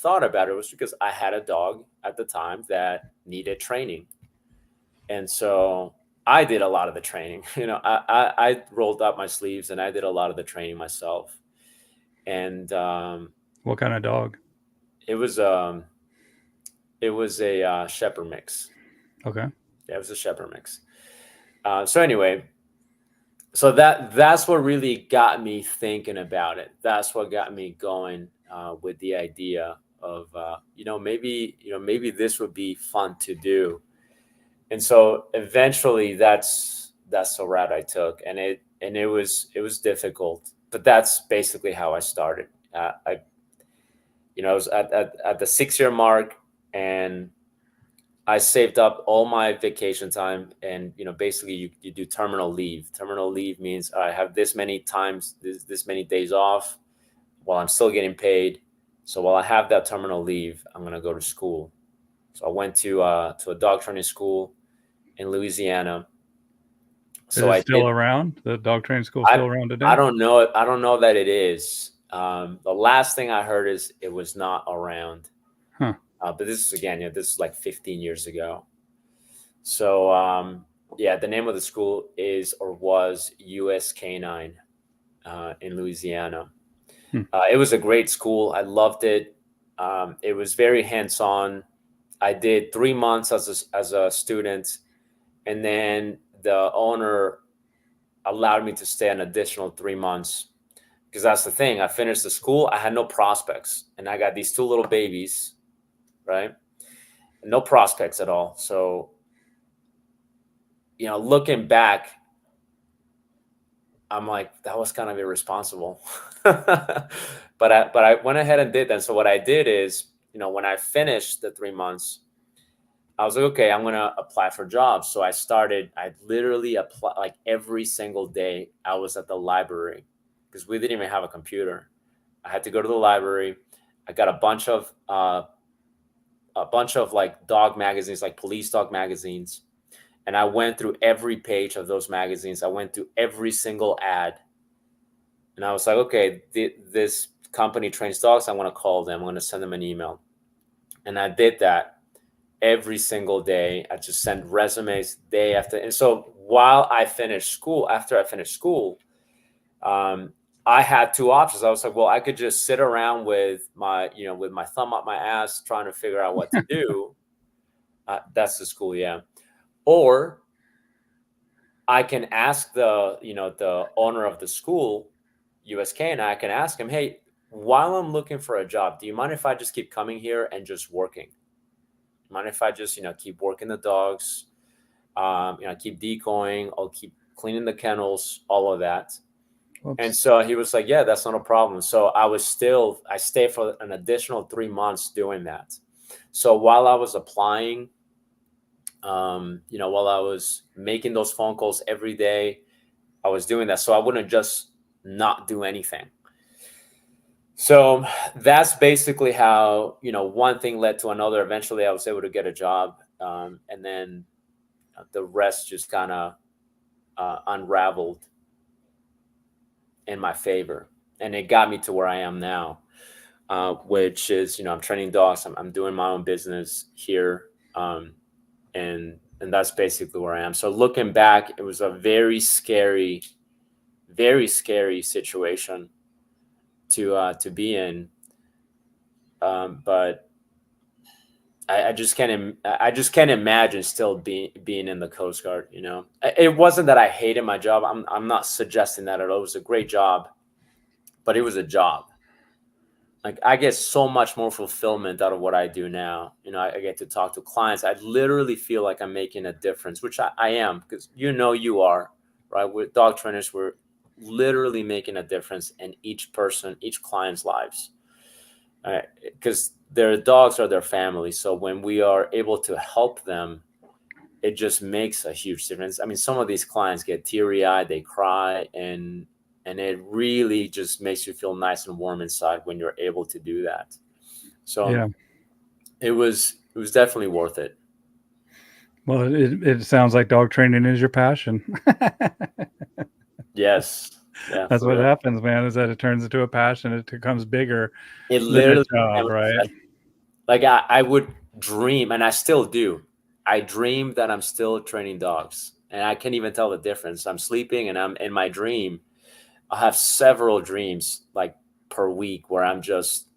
thought about it was because I had a dog at the time that needed training. And so I did a lot of the training. I rolled up my sleeves and I did a lot of the training myself. And What kind of dog? it was a shepherd mix. Okay. Yeah, it was a shepherd mix. So anyway, so that's what really got me thinking about it. That's what got me going with the idea of maybe this would be fun to do. And so eventually that's the route I took, and it was difficult, but that's basically how I started. I was at the 6-year mark, and I saved up all my vacation time, and basically you do terminal leave. Terminal leave means I have this many times, this many days off while I'm still getting paid. So while I have that terminal leave, I'm gonna go to school. So I went to a dog training school in Louisiana. So Is it I still did. around? The dog training school still around today? I don't know. I don't know that it is. The last thing I heard is it was not around. Huh. But this is, again, this is like 15 years ago. So the name of the school is, or was, US Canine in Louisiana. It was a great school. I loved it. It was very hands-on. I did 3 months as a student, and then the owner allowed me to stay an additional 3 months, because that's the thing. I finished the school. I had no prospects, and I got these 2 little babies, right? No prospects at all. So, looking back, I'm like, that was kind of irresponsible. But I went ahead and did that. So what I did is, when I finished the 3 months, I was like, okay, I'm going to apply for jobs. So I literally applied, like, every single day I was at the library, because we didn't even have a computer. I had to go to the library. I got a bunch of like dog magazines, like police dog magazines. And I went through every page of those magazines. I went through every single ad. And I was like, okay, this company trains dogs. I want to call them. I'm going to send them an email. And I did that. every single day. I just send resumes day after. And so while I finished school, after I finished school, I had two options. I was like, well, I could just sit around with my, with my thumb up my ass, trying to figure out what to do. That's the school. Yeah. Or I can ask the owner of the school, USK, and I can ask him, hey, while I'm looking for a job, do you mind if I just keep coming here and just working? Mind if I just, keep working the dogs, keep decoying, I'll keep cleaning the kennels, all of that. Oops. And so he was like, yeah, that's not a problem. So I stayed for an additional 3 months doing that. So while I was applying, while I was making those phone calls every day, I was doing that. So I wouldn't just not do anything. So that's basically how, one thing led to another. Eventually I was able to get a job. And then the rest just kind of unraveled in my favor. And it got me to where I am now, which is, I'm training dogs. I'm doing my own business here. And that's basically where I am. So looking back, it was a very scary situation to be in. But I just can't imagine still being in the Coast Guard. It wasn't that I hated my job. I'm not suggesting that at all. It was a great job, but it was a job. Like, I get so much more fulfillment out of what I do now. I get to talk to clients. I literally feel like I'm making a difference, which I am, because you are, right? With dog trainers, we're literally making a difference in each client's lives. Because their dogs are their family. So when we are able to help them, it just makes a huge difference. I mean, some of these clients get teary-eyed, they cry, and it really just makes you feel nice and warm inside when you're able to do that. So yeah, it was definitely worth it. Well, it sounds like dog training is your passion. Yes. Yeah, that's what happens, man, is that it turns into a passion. It becomes bigger. It literally than a job, right? Like I would dream, and I still do. I dream that I'm still training dogs, and I can't even tell the difference. I'm sleeping and I'm in my dream. I have several dreams like per week where I'm just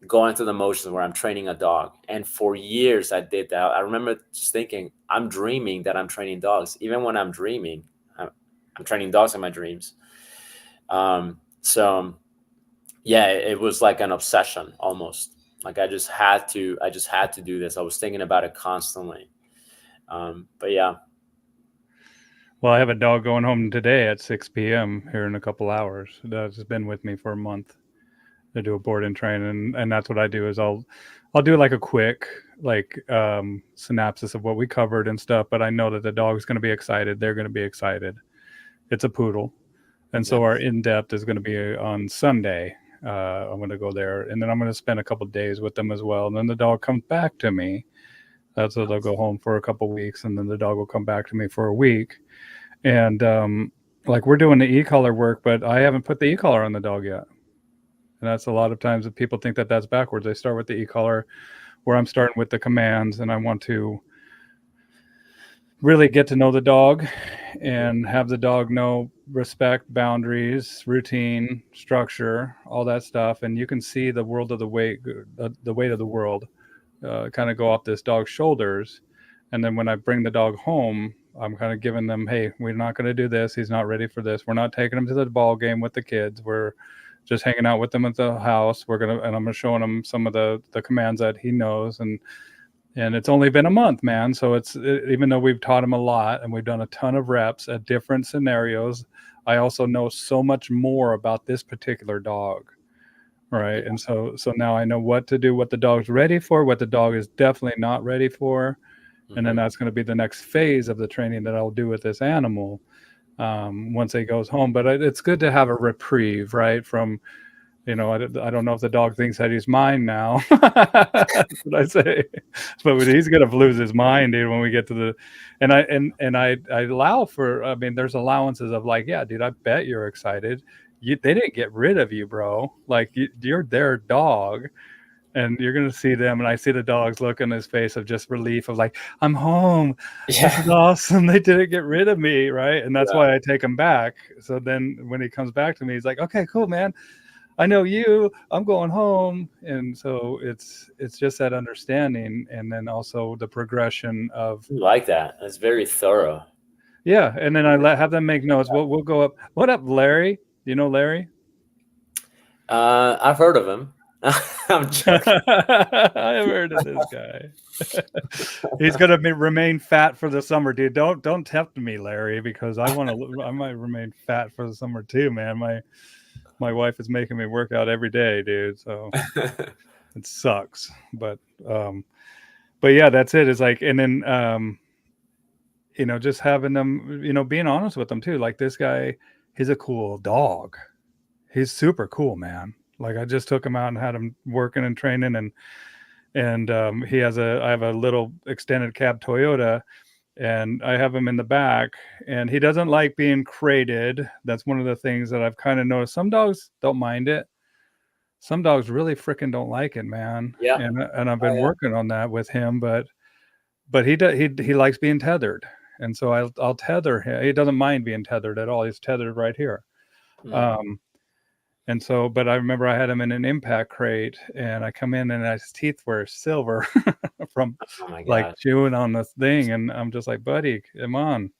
going through the motions, where I'm training a dog. And for years I did that. I remember just thinking, I'm dreaming that I'm training dogs. Even when I'm dreaming, I'm training dogs in my dreams. So yeah, it was like an obsession almost. Like I just had to do this. I was thinking about it constantly. But yeah. Well, I have a dog going home today at 6 p.m. here in a couple hours. That's been with me for a month to do a board and train. And that's what I do is I'll do like a quick synopsis of what we covered and stuff. But I know that the dog's going to be excited. They're going to be excited. It's a poodle. And so our in-depth is going to be on Sunday. I'm going to go there, and then I'm going to spend a couple of days with them as well. And then the dog comes back to me. That's so they'll go home for a couple of weeks, and then the dog will come back to me for a week. And we're doing the e-collar work, but I haven't put the e-collar on the dog yet. And that's a lot of times that people think that that's backwards. They start with the e-collar, where I'm starting with the commands, and I want to really get to know the dog and have the dog know respect, boundaries, routine, structure, all that stuff. And you can see the weight of the world kind of go off this dog's shoulders. And then when I bring the dog home, I'm kind of giving them, hey, we're not going to do this. He's not ready for this. We're not taking him to the ball game with the kids. We're just hanging out with them at the house. And I'm going to show him some of the commands that he knows. And it's only been a month, man. So even though we've taught him a lot and we've done a ton of reps at different scenarios, I also know so much more about this particular dog, right? And so now I know what to do, what the dog's ready for, what the dog is definitely not ready for. And then that's going to be the next phase of the training that I'll do with this animal once he goes home. But it's good to have a reprieve, right? From, I don't know if the dog thinks that he's mine now. That's what I say. But he's going to lose his mind, dude, when we get to the, and I allow for, I mean, there's allowances of like, yeah, dude, I bet you're excited. They didn't get rid of you, bro. Like you're their dog. and you're gonna see them, and I see the dog's look on his face of just relief of like, I'm home. This is Yeah. awesome. They didn't get rid of me, right? And that's Yeah. why I take him back. So then when he comes back to me, he's like, okay, cool, man. I know you. I'm going home. And so it's just that understanding, and then also the progression of I like that. That's very thorough. yeah. And then have them make notes. We'll go up. What up, Larry? You know Larry? I've heard of him. I'm joking. I have heard of this guy. He's gonna remain fat for the summer, dude. Don't tempt me, Larry, because I might remain fat for the summer too, man. My wife is making me work out every day, dude. So it sucks, but yeah, that's it. It's like, and then just having them, being honest with them too. Like this guy, he's a cool dog. He's super cool, man. Like I just took him out and had him working and training, and I have a little extended cab Toyota, and I have him in the back, and he doesn't like being crated. That's one of the things that I've kind of noticed. Some dogs don't mind it. Some dogs really freaking don't like it, man. Yeah. And I've been Oh, yeah. working on that with him, but he likes being tethered, and so I'll tether him. He doesn't mind being tethered at all. He's tethered right here. Um, and so, but I remember I had him in an impact crate, and I come in and his teeth were silver from Oh my like God. chewing on this thing. And I'm just like, buddy, come on.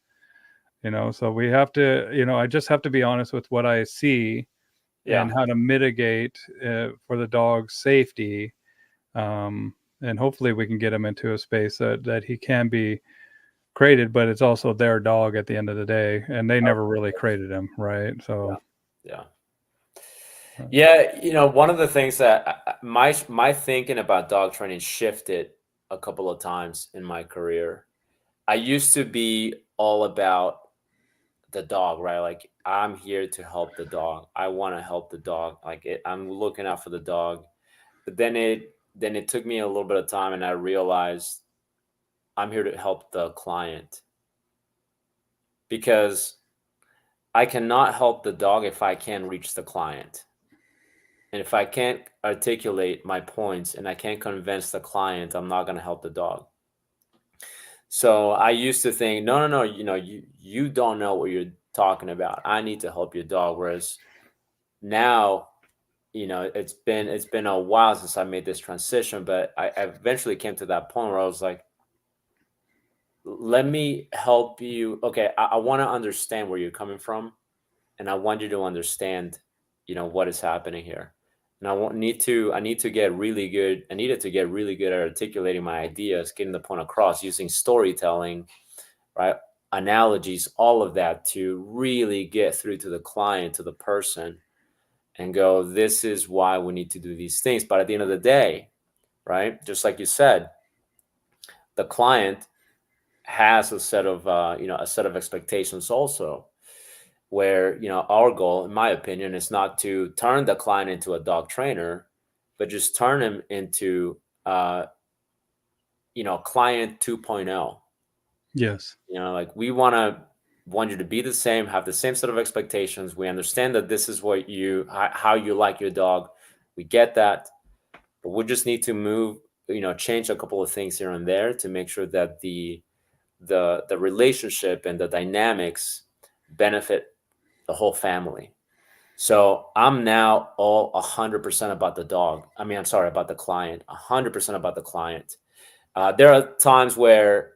So we have to, I just have to be honest with what I see Yeah. and how to mitigate for the dog's safety. And hopefully we can get him into a space that he can be crated, but it's also their dog at the end of the day. And they never really crated him. Right. So, Yeah. Yeah. One of the things that my thinking about dog training shifted a couple of times in my career. I used to be all about the dog, right? Like I'm here to help the dog. I want to help the dog. I'm looking out for the dog. But then it took me a little bit of time, and I realized I'm here to help the client, because I cannot help the dog if I can't reach the client. And if I can't articulate my points and I can't convince the client, I'm not going to help the dog. So I used to think, no, you don't know what you're talking about. I need to help your dog. Whereas now, it's been a while since I made this transition, but I eventually came to that point where I was like, let me help you. Okay, I want to understand where you're coming from, and I want you to understand, what is happening here. And I need to get really good. I needed to get really good at articulating my ideas, getting the point across, using storytelling, right? Analogies, all of that to really get through to the client, to the person, and go, this is why we need to do these things. But at the end of the day, right, just like you said, the client has a set of expectations also, where our goal, in my opinion, is not to turn the client into a dog trainer, but just turn him into client 2.0. yes. Like we want you to be the same, have the same set of expectations. We understand that this is how you like your dog. We get that, but we just need to change a couple of things here and there to make sure that the relationship and the dynamics benefit the whole family. So I'm now all 100% about the dog. I mean, I'm sorry, about the client, 100% about the client. There are times where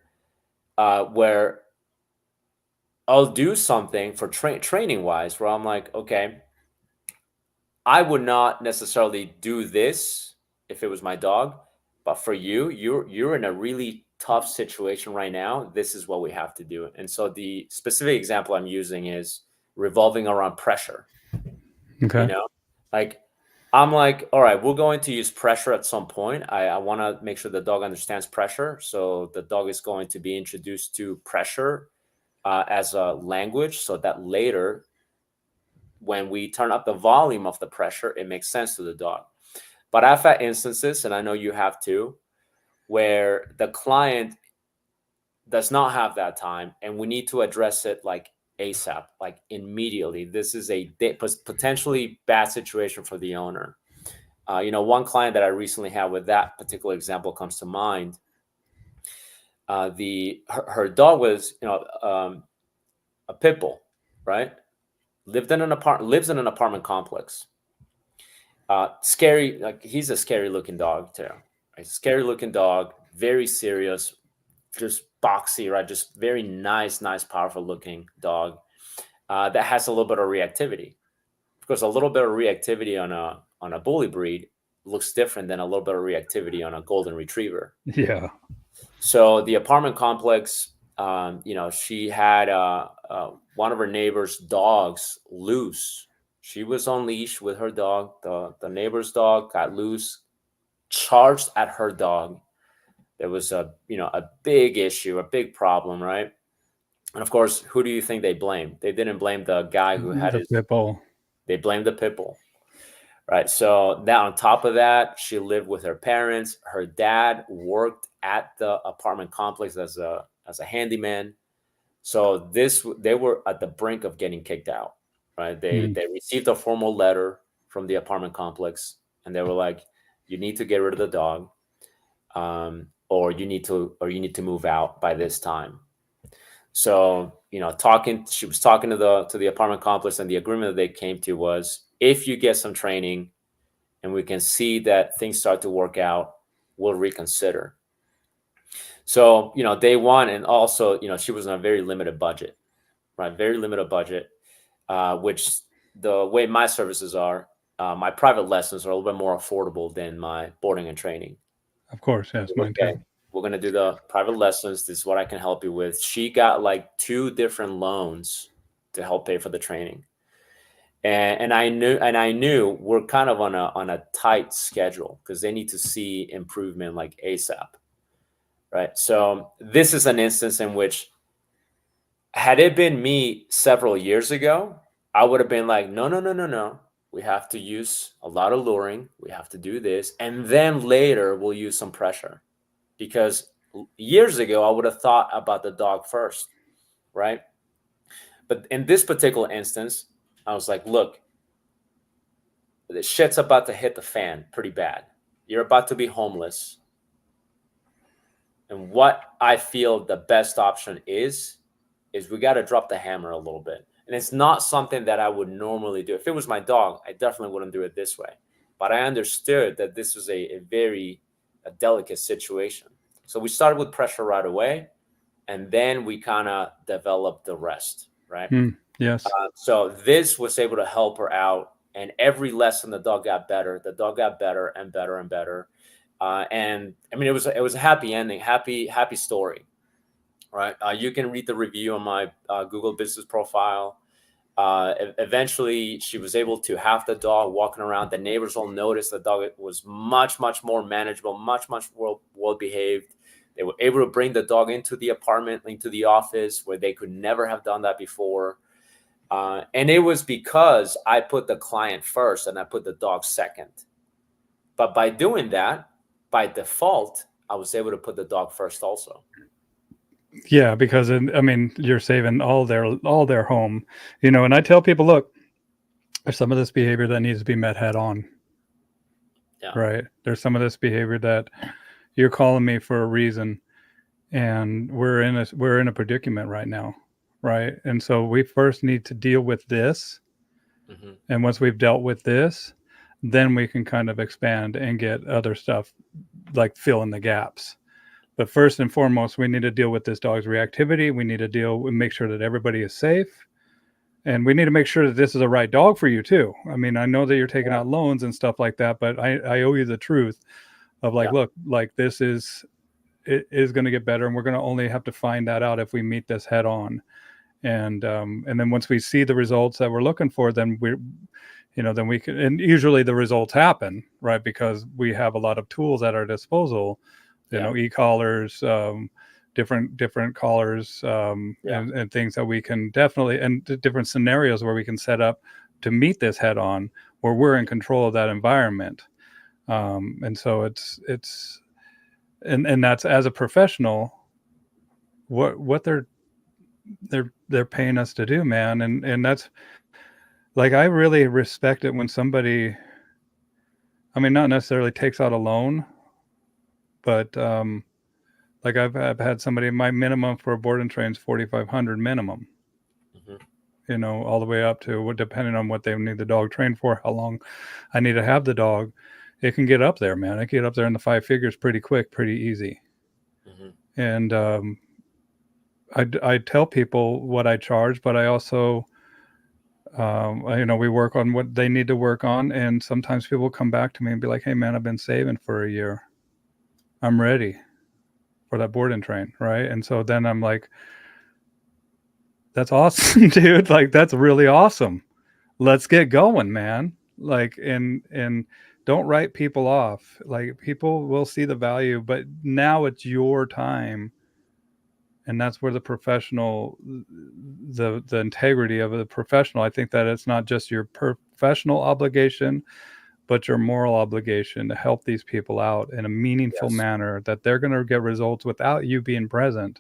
I'll do something for training wise, where I'm like, okay, I would not necessarily do this if it was my dog, but for you're in a really tough situation right now. This is what we have to do. And so the specific example I'm using is revolving around pressure. Okay. Like I'm like, all right, we're going to use pressure at some point. I want to make sure the dog understands pressure. So the dog is going to be introduced to pressure as a language, so that later, when we turn up the volume of the pressure, it makes sense to the dog. But I've had instances, and I know you have too, where the client does not have that time, and we need to address it like ASAP, like immediately. This is a potentially bad situation for the owner. One client that I recently had with that particular example comes to mind. Her dog was, a pit bull, right? Lives in an apartment complex. Scary, like he's a scary looking dog too. A scary looking dog, very serious, just boxy, right? Just very nice, powerful looking dog that has a little bit of reactivity. Because a little bit of reactivity on a bully breed looks different than a little bit of reactivity on a golden retriever. Yeah. So the apartment complex, she had one of her neighbor's dogs loose. She was on leash with her dog. The neighbor's dog got loose, charged at her dog. There was a big issue, a big problem, right? And of course, who do you think they blamed? They didn't blame the guy who had The pit bull. They blamed the pit bull. Right. So now on top of that, she lived with her parents. Her dad worked at the apartment complex as a handyman. So they were at the brink of getting kicked out. Right. They received a formal letter from the apartment complex, and they were like, "You need to get rid of the dog, or you need to move out by this time." So, she was talking to the apartment complex, and the agreement that they came to was, if you get some training and we can see that things start to work out, we'll reconsider. So, day one, and also, she was on a very limited budget, right? Very limited budget, which the way my services are, my private lessons are a little bit more affordable than my boarding and training. Of course, yes, mine too. We're going to do the private lessons. This is what I can help you with. She got like 2 different loans to help pay for the training. And I knew we're kind of on a tight schedule because they need to see improvement like ASAP. Right. So this is an instance in which, had it been me several years ago, I would have been like, no. We have to use a lot of luring. We have to do this. And then later we'll use some pressure. Because years ago, I would have thought about the dog first, right? But in this particular instance, I was like, look, the shit's about to hit the fan pretty bad. You're about to be homeless. And what I feel the best option is we got to drop the hammer a little bit. And it's not something that I would normally do. If it was my dog, I definitely wouldn't do it this way. But I understood that this was a very delicate situation. So we started with pressure right away, and then we kind of developed the rest, right? Yes. So this was able to help her out, and every lesson the dog got better. The dog got better and better and better. And I mean, it was a happy ending, happy story, right? You can read the review on my Google business profile. Eventually, she was able to have the dog walking around. The neighbors all noticed the dog was much more manageable, much well behaved. They were able to bring the dog into the apartment, into the office, where they could never have done that before. And it was because I put the client first and I put the dog second. But by doing that, by default, I was able to put the dog first also. Yeah, because you're saving all their home, and I tell people, look, there's some of this behavior that needs to be met head on. Yeah. Right. There's some of this behavior that you're calling me for a reason, and we're in a predicament right now. Right. And so we first need to deal with this. Mm-hmm. And once we've dealt with this, then we can kind of expand and get other stuff like fill in the gaps. But first and foremost, we need to deal with this dog's reactivity. We need to make sure that everybody is safe. And we need to make sure that this is the right dog for you too. I mean, I know that you're taking out loans and stuff like that, but I owe you the truth of look, like it is going to get better. And we're going to only have to find that out if we meet this head on. And then once we see the results that we're looking for, then then we can, and usually the results happen, right? Because we have a lot of tools at our disposal, e-collars, different collars, and things that we can definitely, and different scenarios where we can set up to meet this head on, where we're in control of that environment. And so it's and that's, as a professional, what they're paying us to do, man. And that's like, I really respect it when somebody I mean, not necessarily takes out a loan, but like I've had somebody, my minimum for a board and train is 4,500 minimum. You know, all the way up to depending on what they need the dog trained for, how long I need to have the dog. It can get up there, man. It can get up there in the 5 figures pretty quick, pretty easy. And I tell people what I charge, but I also, you know, we work on what they need to work on. And sometimes people come back to me and be like, hey, man, I've been saving for a year. I'm ready for that board and train, right? And so then I'm like, that's awesome, dude. Like, that's really awesome. Let's get going, man. Like, and don't write people off. Like, people will see the value, but now it's your time. And that's where the professional, the integrity of the professional, I think that it's not just your professional obligation, but your moral obligation to help these people out in a meaningful manner that they're going to get results without you being present.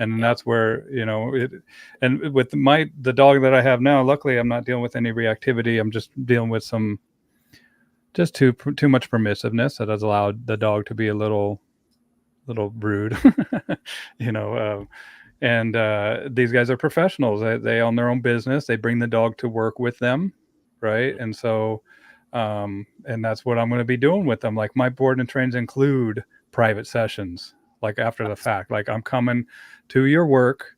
And that's where, you know, and with the dog that I have now, luckily I'm not dealing with any reactivity. I'm just dealing with just too much permissiveness that has allowed the dog to be a little rude, you know. And these guys are professionals. They own their own business. They bring the dog to work with them, right? And so, and that's what I'm going to be doing with them. Like, my board and trains include private sessions, like after the fact. Like, I'm coming to your work,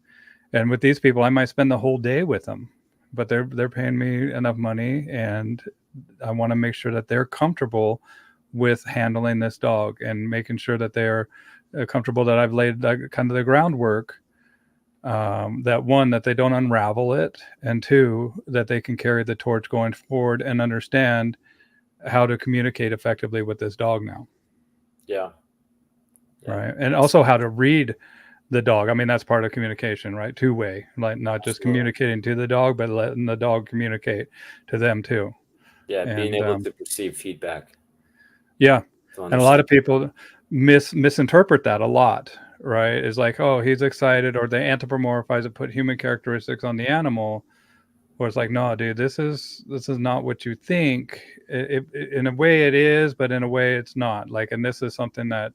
and with these people, I might spend the whole day with them, but they're paying me enough money, and I want to make sure that they're comfortable with handling this dog and making sure that they're comfortable, that I've laid kind of the groundwork, that one, that they don't unravel it, and two, that they can carry the torch going forward and understand how to communicate effectively with this dog now. Right. And also how to read the dog. I mean, that's part of communication, right? Two-way, like not just communicating to the dog, but letting the dog communicate to them too. Being able to perceive feedback. And a lot of people misinterpret that a lot, right? It's like, oh, he's excited, or they anthropomorphize it, put human characteristics on the animal. Or it's like, no, dude, this is not what you think. It in a way it is, but in a way it's not. Like, and this is something that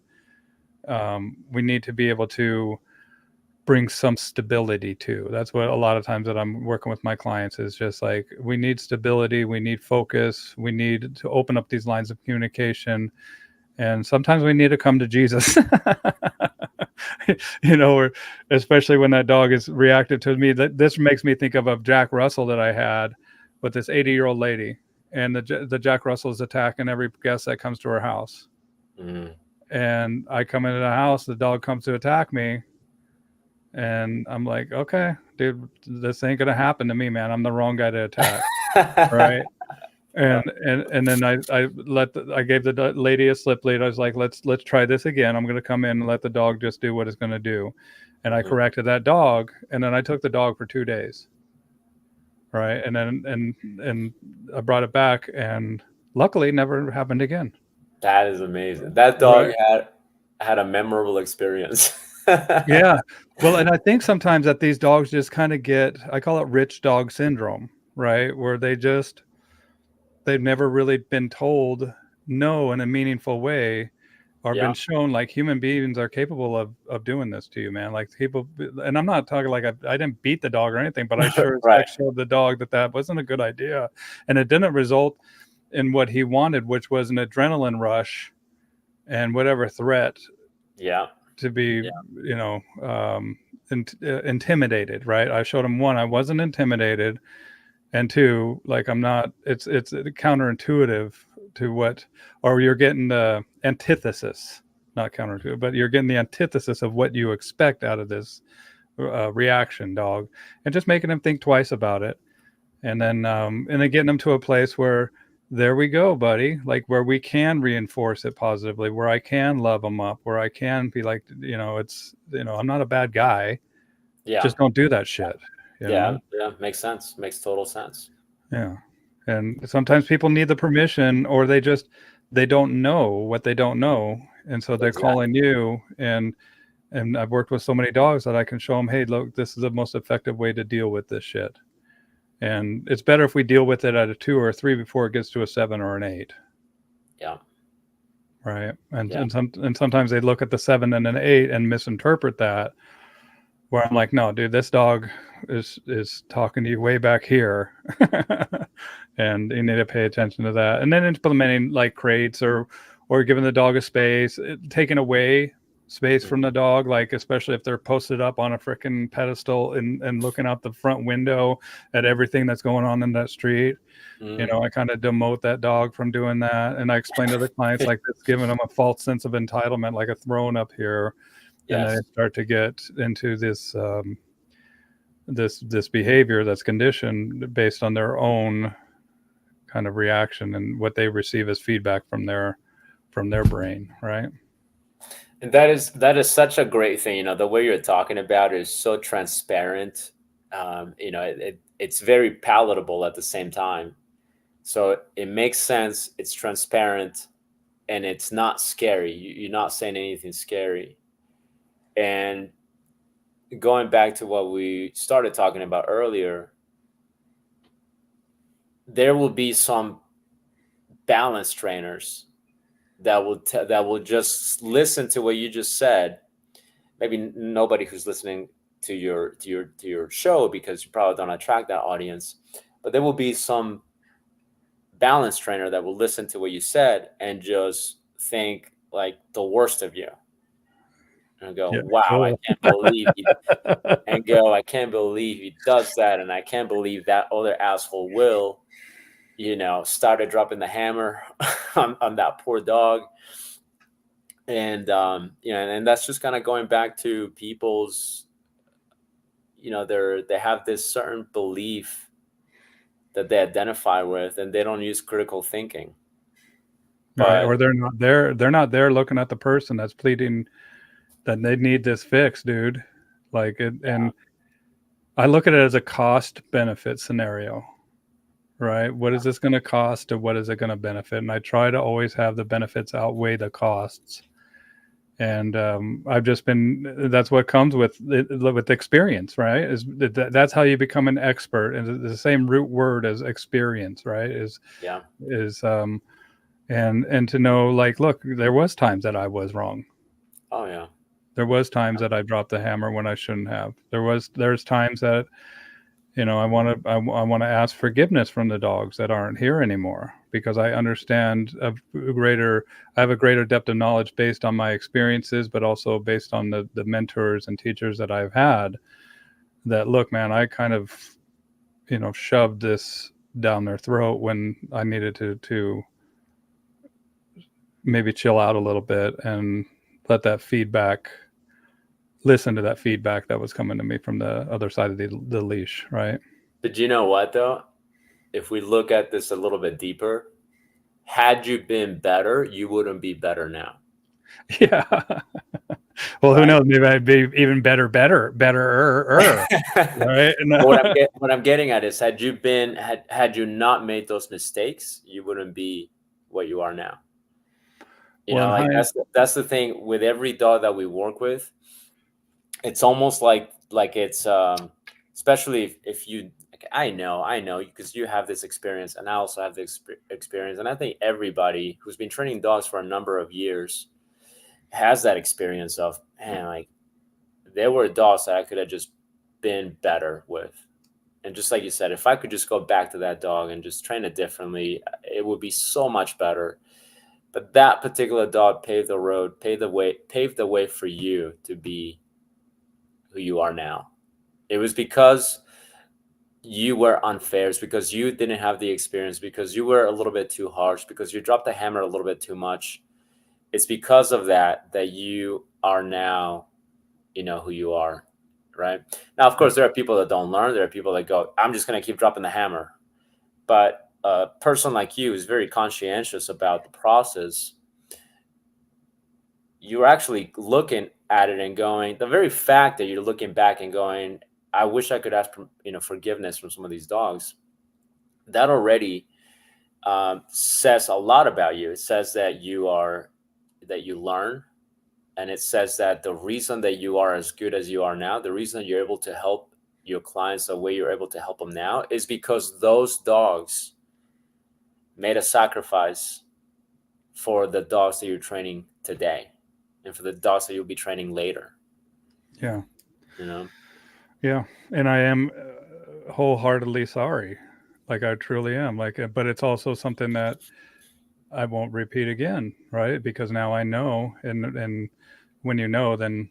we need to be able to bring some stability to. That's what a lot of times that I'm working with my clients is just like, we need stability, we need focus, we need to open up these lines of communication, and sometimes we need to come to Jesus. You know, or especially when that dog is reactive to me. This makes me think of a Jack Russell that I had with this 80-year-old lady, and the Jack Russell is attacking every guest that comes to her house. And I come into the house, the dog comes to attack me, and I'm like, okay, dude, this ain't gonna happen to me, man. I'm the wrong guy to attack. Right. And then I gave the lady a slip lead. I was like, let's try this again. I'm going to come in and let the dog just do what it's going to do. And I corrected that dog. And then I took the dog for 2 days. Right. And then, and I brought it back, and luckily it never happened again. That is amazing. That dog had a memorable experience. Yeah. Well, and I think sometimes that these dogs just kind of get, I call it rich dog syndrome, right? Where they've never really been told no in a meaningful way, or been shown like human beings are capable of doing this to you, man. Like, people, and I'm not talking like I didn't beat the dog or anything, but I sure showed the dog that wasn't a good idea. And it didn't result in what he wanted, which was an adrenaline rush and whatever threat to be, you know, intimidated, right? I showed him, one, I wasn't intimidated. And two, like, I'm not, it's counterintuitive to what, or you're getting the antithesis, not counterintuitive, but you're getting the antithesis of what you expect out of this reaction, dog, and just making them think twice about it. And then getting them to a place where, there we go, buddy, like, where we can reinforce it positively, where I can love them up, where I can be like, you know, it's, you know, I'm not a bad guy. Just don't do that shit. You know? Makes sense. Makes total sense. Yeah. And sometimes people need the permission, or they don't know what they don't know. And so they're calling you, and I've worked with so many dogs that I can show them, hey, look, this is the most effective way to deal with this shit. And it's better if we deal with it at a 2 or a 3 before it gets to a 7 or an 8. Yeah. Right. And Yeah. and sometimes they look at the 7 and an 8 and misinterpret that, where I'm like, no, dude, this dog is talking to you way back here. And you need to pay attention to that. And then implementing like crates or giving the dog a space, taking away space from the dog, like especially if they're posted up on a freaking pedestal and looking out the front window at everything that's going on in that street. You know, I kind of demote that dog from doing that. And I explain to the clients like it's giving them a false sense of entitlement, like a throne up here. And then Yes. they start to get into this this behavior that's conditioned based on their own kind of reaction and what they receive as feedback from their brain, right? And that is such a great thing. The way you're talking about it is so transparent. It's very palatable at the same time. So it makes sense. It's transparent, and it's not scary. You're not saying anything scary. And going back to what we started talking about earlier, there will be some balance trainers that will just listen to what you just said. Maybe nobody who's listening to your show, because you probably don't attract that audience, but there will be some balance trainer that will listen to what you said and just think like the worst of you and go, Yeah, wow, I cool. can't believe he, and go, I can't believe he does that, and I can't believe that other asshole will, started dropping the hammer on that poor dog. And and that's just kind of going back to people's, they have this certain belief that they identify with, and they don't use critical thinking. Right. But Or they're not there looking at the person that's pleading that they need this fix, dude. Like it, yeah, and I look at it as a cost benefit scenario, right? What is this going to cost and what is it going to benefit? And I try to always have the benefits outweigh the costs. And I've just been, that's what comes with experience, right? That's how you become an expert. And the same root word as experience, right? yeah, Is and to know, like, look, there was times that I was wrong. oh yeah, There was times that I dropped the hammer when I shouldn't have. There's times that, I want to ask forgiveness from the dogs that aren't here anymore, because I understand I have a greater depth of knowledge based on my experiences, but also based on the mentors and teachers that I've had, that, look, man, I kind of, shoved this down their throat when I needed to maybe chill out a little bit and let that feedback listen to that feedback that was coming to me from the other side of the leash, right? but you know what though, if we look at this a little bit deeper, had you been better, you wouldn't be better now. Yeah. Well, who Right. knows? Maybe I'd be even better, right? But what I'm getting at is, had you not made those mistakes, you wouldn't be what you are now. Well, in Like hindsight, that's the thing with every dog that we work with. It's almost like it's especially if you, like, I know because you have this experience and I also have this experience, and I think everybody who's been training dogs for a number of years has that experience of, man, like there were dogs that I could have just been better with. And just like you said, if I could just go back to that dog and just train it differently, it would be so much better. But that particular dog paved the road, paved the way for you to be who you are now. It was because you were unfair. It's because you didn't have the experience, because you were a little bit too harsh, because you dropped the hammer a little bit too much. It's because of that you are now, who you are. Right now, of course, there are people that don't learn. There are people that go, I'm just going to keep dropping the hammer. But a person like you is very conscientious about the process. You're actually looking at it and going, the very fact that you're looking back and going, I wish I could ask, forgiveness from some of these dogs. That already says a lot about you. It says that that you learn. And it says that the reason that you are as good as you are now, the reason that you're able to help your clients the way you're able to help them now, is because those dogs made a sacrifice for the dogs that you're training today and for the dogs that you'll be training later. Yeah. You know? Yeah. And I am wholeheartedly sorry. Like I truly am. Like, but it's also something that I won't repeat again, right? Because now I know, and when you know, then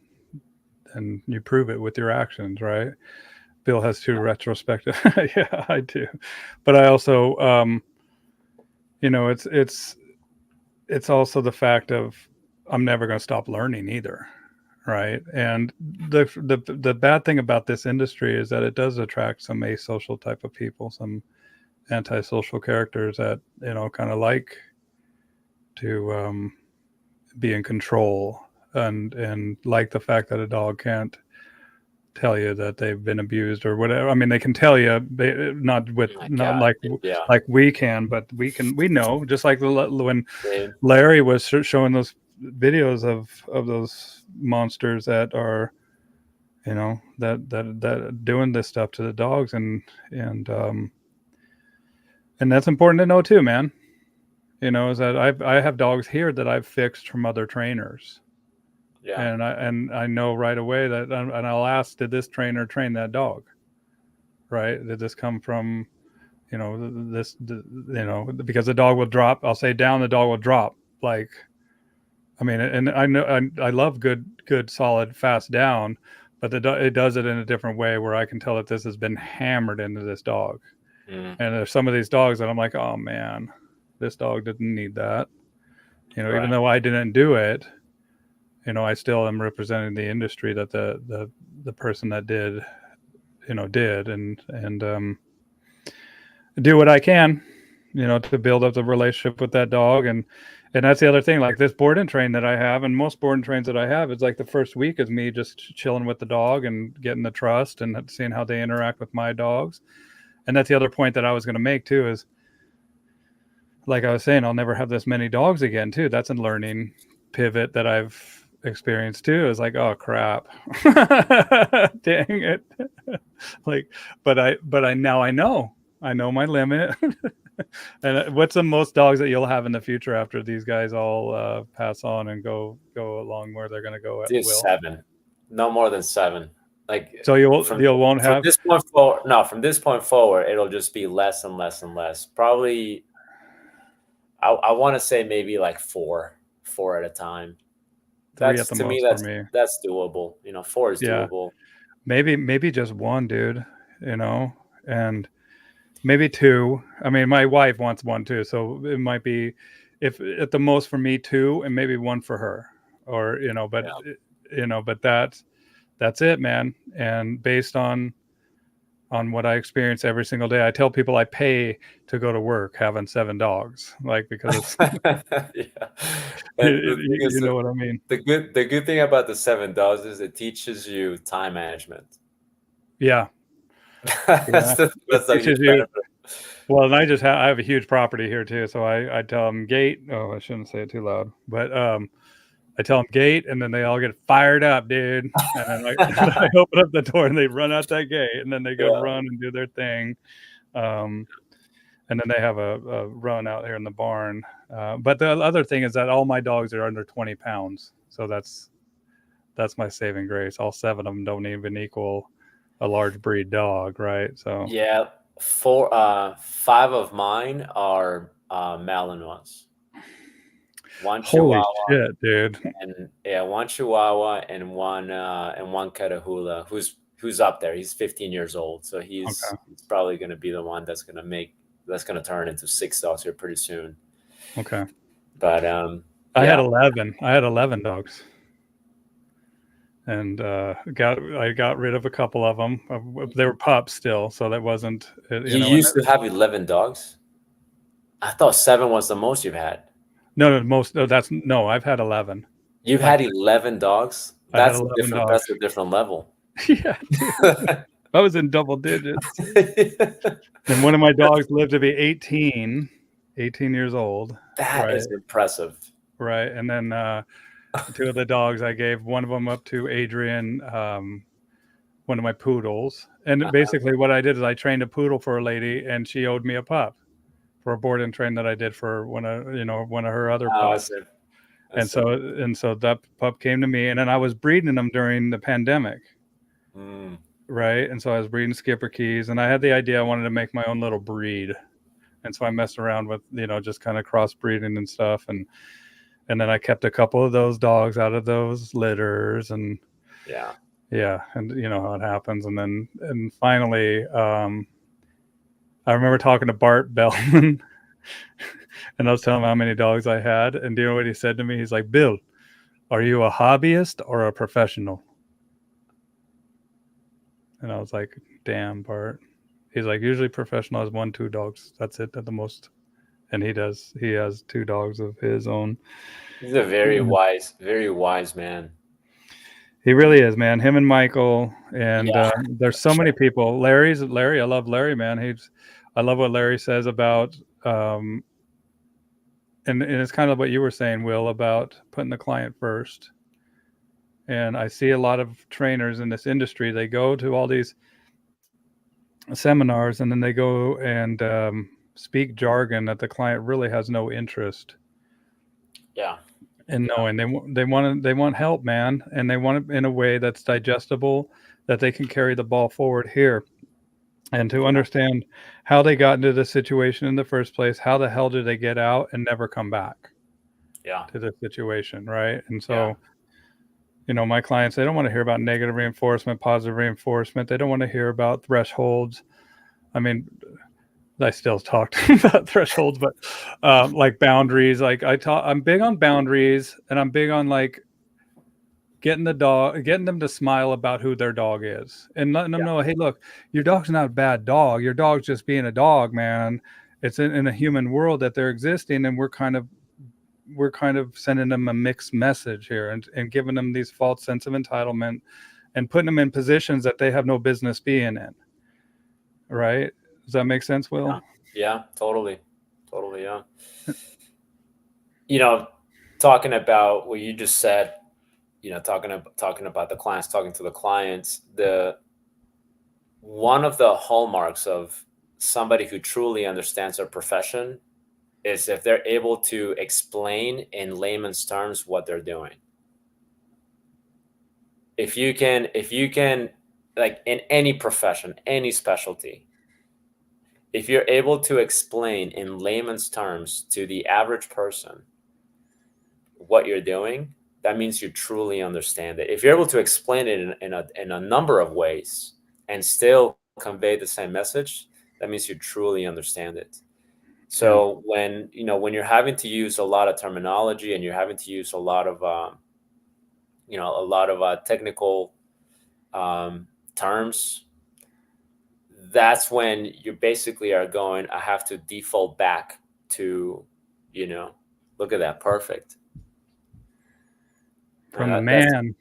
you prove it with your actions, right? Bill has two retrospective. Yeah, I do. But I also, it's also the fact of I'm never going to stop learning either, right? And the bad thing about this industry is that it does attract some asocial type of people, some antisocial characters that kind of like to be in control and like the fact that a dog can't tell you that they've been abused or whatever. I mean, they can tell you, not like we can, but we know. Just like when Larry was showing those videos of those monsters that are, that doing this stuff to the dogs, and that's important to know too, man. Is that I have dogs here that I've fixed from other trainers. Yeah. And I know right away that, and I'll ask, did this trainer train that dog? Right? Did this come from, because the dog will drop. I'll say down, the dog will drop. Like, I mean, and I know I love good, solid, fast down, but it does it in a different way where I can tell that this has been hammered into this dog. And there's some of these dogs that I'm like, oh man, this dog didn't need that. Even though I didn't do it, I still am representing the industry that the person that did and do what I can, to build up the relationship with that dog. And that's the other thing, like this board and train that I have, and most board and trains that I have, it's like the first week is me just chilling with the dog and getting the trust and seeing how they interact with my dogs. And that's the other point that I was going to make too, is like I was saying, I'll never have this many dogs again too. That's a learning pivot that I've experienced too. Is like, oh crap, dang it. Like, but I now I know my limit. And what's the most dogs that you'll have in the future after these guys all pass on and go along where they're going to go at will? 7, no more than 7. Like, so you won't have this point forward. No, from this point forward, it'll just be less and less and less. Probably, I want to say maybe like 4 at a time. 3 at the most for me. That's doable. 4 is doable. Maybe just 1, dude. And maybe 2. I mean, my wife wants 1 too, so it might be, if at the most for me 2, and maybe 1 for her, or but that's it, man. And based on what I experience every single day, I tell people I pay to go to work having 7 dogs, like, because it's you know what I mean. The good thing about the 7 dogs is it teaches you time management. Yeah. That's a huge benefit. Well, and I have a huge property here too, so I tell them gate. Oh, I shouldn't say it too loud, but I tell them gate, and then they all get fired up, dude. And then I open up the door, and they run out that gate, and then they go run and do their thing. And then they have a run out here in the barn. But the other thing is that all my dogs are under 20 pounds, so that's my saving grace. All 7 of them don't even equal a large breed dog, right? So 5 of mine are Malinois. 1 Holy Chihuahua, shit, dude! And 1 Chihuahua and 1 Catahoula, who's up there. He's 15 years old, so he's probably going to be the one that's going to turn into 6 dogs here pretty soon. Okay, but I had 11. I had 11 dogs, and I got rid of a couple of them. They were pups still, so that wasn't. You used to have 11 dogs? I thought 7 was the most you've had. No, I've had 11. You've had 11 dogs? That's a different level. Yeah, dude. I was in double digits. And one of my dogs lived to be 18 years old. That is impressive. Right. And then 2 of the dogs, I gave one of them up to Adrian, one of my poodles. And basically what I did is I trained a poodle for a lady, and she owed me a pup for a board and train that I did for one of her other pups. And so that pup came to me, and then I was breeding them during the pandemic. Right. And so I was breeding skipper keys, and I had the idea I wanted to make my own little breed. And so I messed around with, just kind of crossbreeding and stuff. And then I kept a couple of those dogs out of those litters, and and you know how it happens. And finally, I remember talking to Bart Bellman and I was telling him how many dogs I had. And do you know what he said to me? He's like, Bill, are you a hobbyist or a professional? And I was like, damn, Bart. He's like, usually professional has 1-2 dogs. That's it at the most. And he has 2 dogs of his own. He's a very wise man. He really is, man. Him and Michael. And there's so many people. Larry, I love Larry, man. I love what Larry says about, and it's kind of what you were saying, Will, about putting the client first. And I see a lot of trainers in this industry. They go to all these seminars, and then they go and speak jargon that the client really has no interest in knowing. They want help, man, and they want it in a way that's digestible, that they can carry the ball forward here, and to understand how they got into the situation in the first place. How the hell did they get out and never come back to the situation, right? And so my clients, they don't want to hear about negative reinforcement, positive reinforcement. They don't want to hear about thresholds. I mean, I still talk about thresholds, but like boundaries. Like I'm big on boundaries, and I'm big on like getting them to smile about who their dog is, and letting them know, hey, look, your dog's not a bad dog. Your dog's just being a dog, man. It's in a human world that they're existing, and we're kind of sending them a mixed message here, and giving them these false sense of entitlement, and putting them in positions that they have no business being in. Right? Does that make sense, Will? Yeah, totally. Yeah. Talking about what you just said, talking about the clients, talking to the clients, one of the hallmarks of somebody who truly understands their profession is if they're able to explain in layman's terms what they're doing. If you can, like in any profession, any specialty, if you're able to explain in layman's terms to the average person what you're doing, that means you truly understand it. If you're able to explain it in a number of ways and still convey the same message, that means you truly understand it. So when you're having to use a lot of terminology, and you're having to use a lot of technical terms, that's when you basically are going, I have to default back to, look at that, perfect. From the man.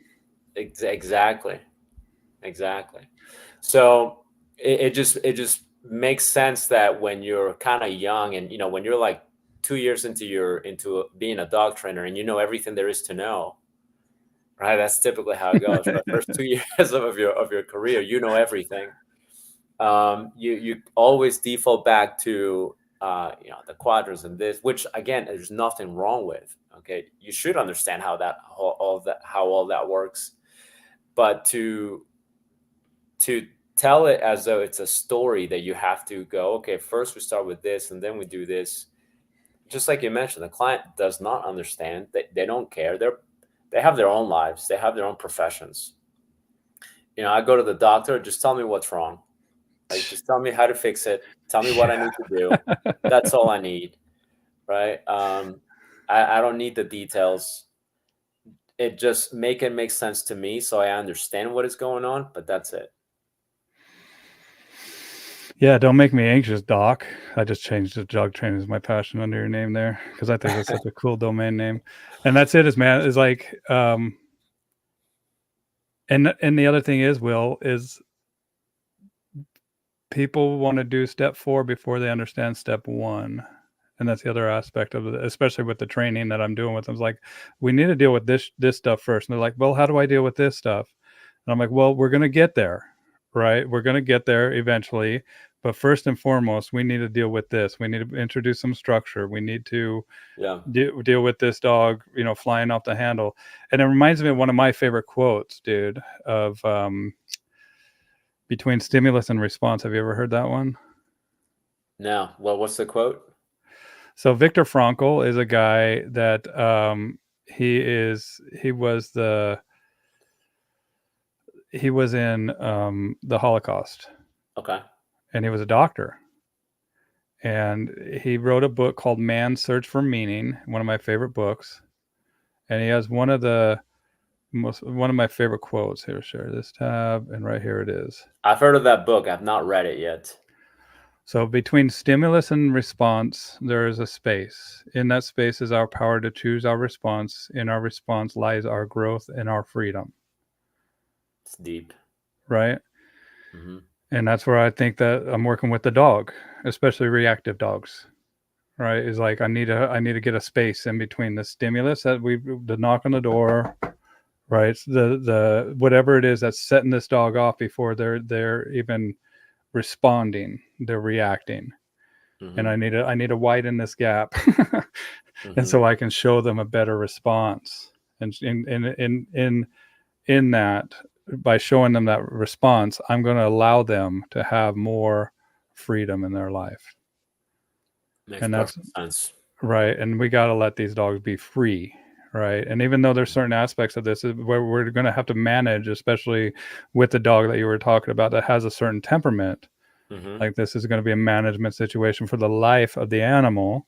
Exactly. So it just makes sense that when you're kind of young, and when you're like 2 years into being a dog trainer, and everything there is to know, right? That's typically how it goes. For the first 2 years of your career, everything. You always default back to the quadrants and this, which again, there's nothing wrong with. Okay, you should understand how all that works, but to tell it as though it's a story that you have to go, okay, first we start with this and then we do this. Just like you mentioned, the client does not understand. They don't care. They have their own lives. They have their own professions. I go to the doctor, just tell me what's wrong. Like, just tell me how to fix it. Tell me what I need to do. That's all I need. Right. I don't need the details. It just make sense to me, so I understand what is going on, but that's it. Yeah, don't make me anxious, Doc. I just changed the dog training as my passion under your name there, because I think that's such a cool domain name. And that's it, is like, and the other thing is, Will, is people want to do step 4 before they understand step 1. And that's the other aspect of it, especially with the training that I'm doing with them. It's like, we need to deal with this stuff first. And they're like, well, how do I deal with this stuff? And I'm like, well, we're going to get there, right? We're going to get there eventually, But first and foremost, we need to deal with this. We need to introduce some structure. We need to deal with this dog, flying off the handle. And it reminds me of one of my favorite quotes, dude, of between stimulus and response. Have you ever heard that one? No. Well, what's the quote? So Viktor Frankl is a guy that he was in the Holocaust. Okay. And he was a doctor. And he wrote a book called Man's Search for Meaning, one of my favorite books. And he has one of my favorite quotes. Here, share this tab, and right here it is. I've heard of that book. I've not read it yet. So between stimulus and response, there is a space. In that space is our power to choose our response. In our response lies our growth and our freedom. It's deep. Right? Mm-hmm. And that's where I think that I'm working with the dog, especially reactive dogs. Right? Is like I need to get a space in between the stimulus the knock on the door, right? The whatever it is that's setting this dog off before they're even responding, they're reacting. Mm-hmm. And I need to widen this gap. Mm-hmm. And so I can show them a better response. And in that, by showing them that response, I'm going to allow them to have more freedom in their life. Makes perfect sense. Right. And we got to let these dogs be free. Right. And even though there's certain aspects of this where we're going to have to manage, especially with the dog that you were talking about that has a certain temperament, mm-hmm. like this is going to be a management situation for the life of the animal.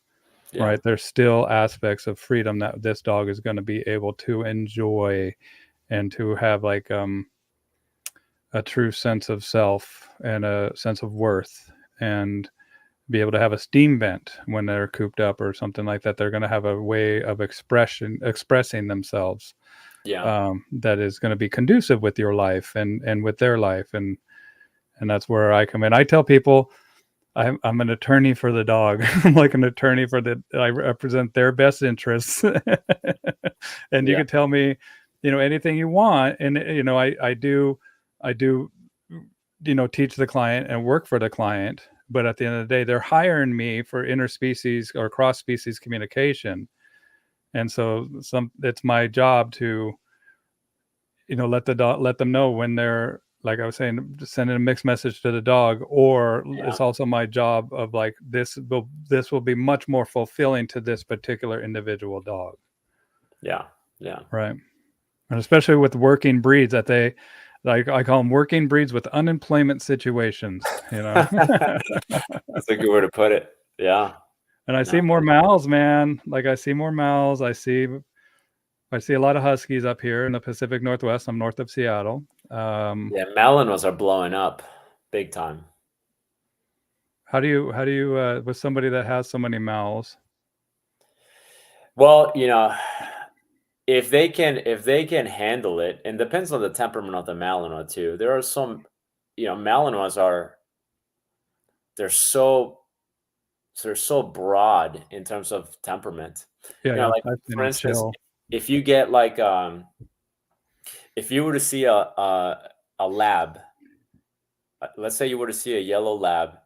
Yeah. Right. There's still aspects of freedom that this dog is going to be able to enjoy and to have like a true sense of self and a sense of worth, and be able to have a steam vent when they're cooped up or something like that. They're going to have a way of expressing themselves, that is going to be conducive with your life and with their life. And that's where I come in. I tell people I'm an attorney for the dog. I'm like an attorney I represent their best interests. And you can tell me, anything you want. And, I do, teach the client and work for the client. But at the end of the day, they're hiring me for interspecies or cross-species communication. And so it's my job to, let them know when they're, like I was saying, sending a mixed message to the dog, or it's also my job of like, this will be much more fulfilling to this particular individual dog. Yeah. Yeah. Right. And especially with working breeds that I call them working breeds with unemployment situations, That's a good way to put it. Yeah. And I see more mals, man. Like I see more mals. I see a lot of huskies up here in the Pacific Northwest. I'm north of Seattle. Malinois are blowing up big time. How do you with somebody that has so many mals? Well, if they can handle it, and depends on the temperament of the Malinois too. There are some, Malinois they're so broad in terms of temperament. Yeah, like for instance, if you get like if you were to see a lab, let's say you were to see a yellow lab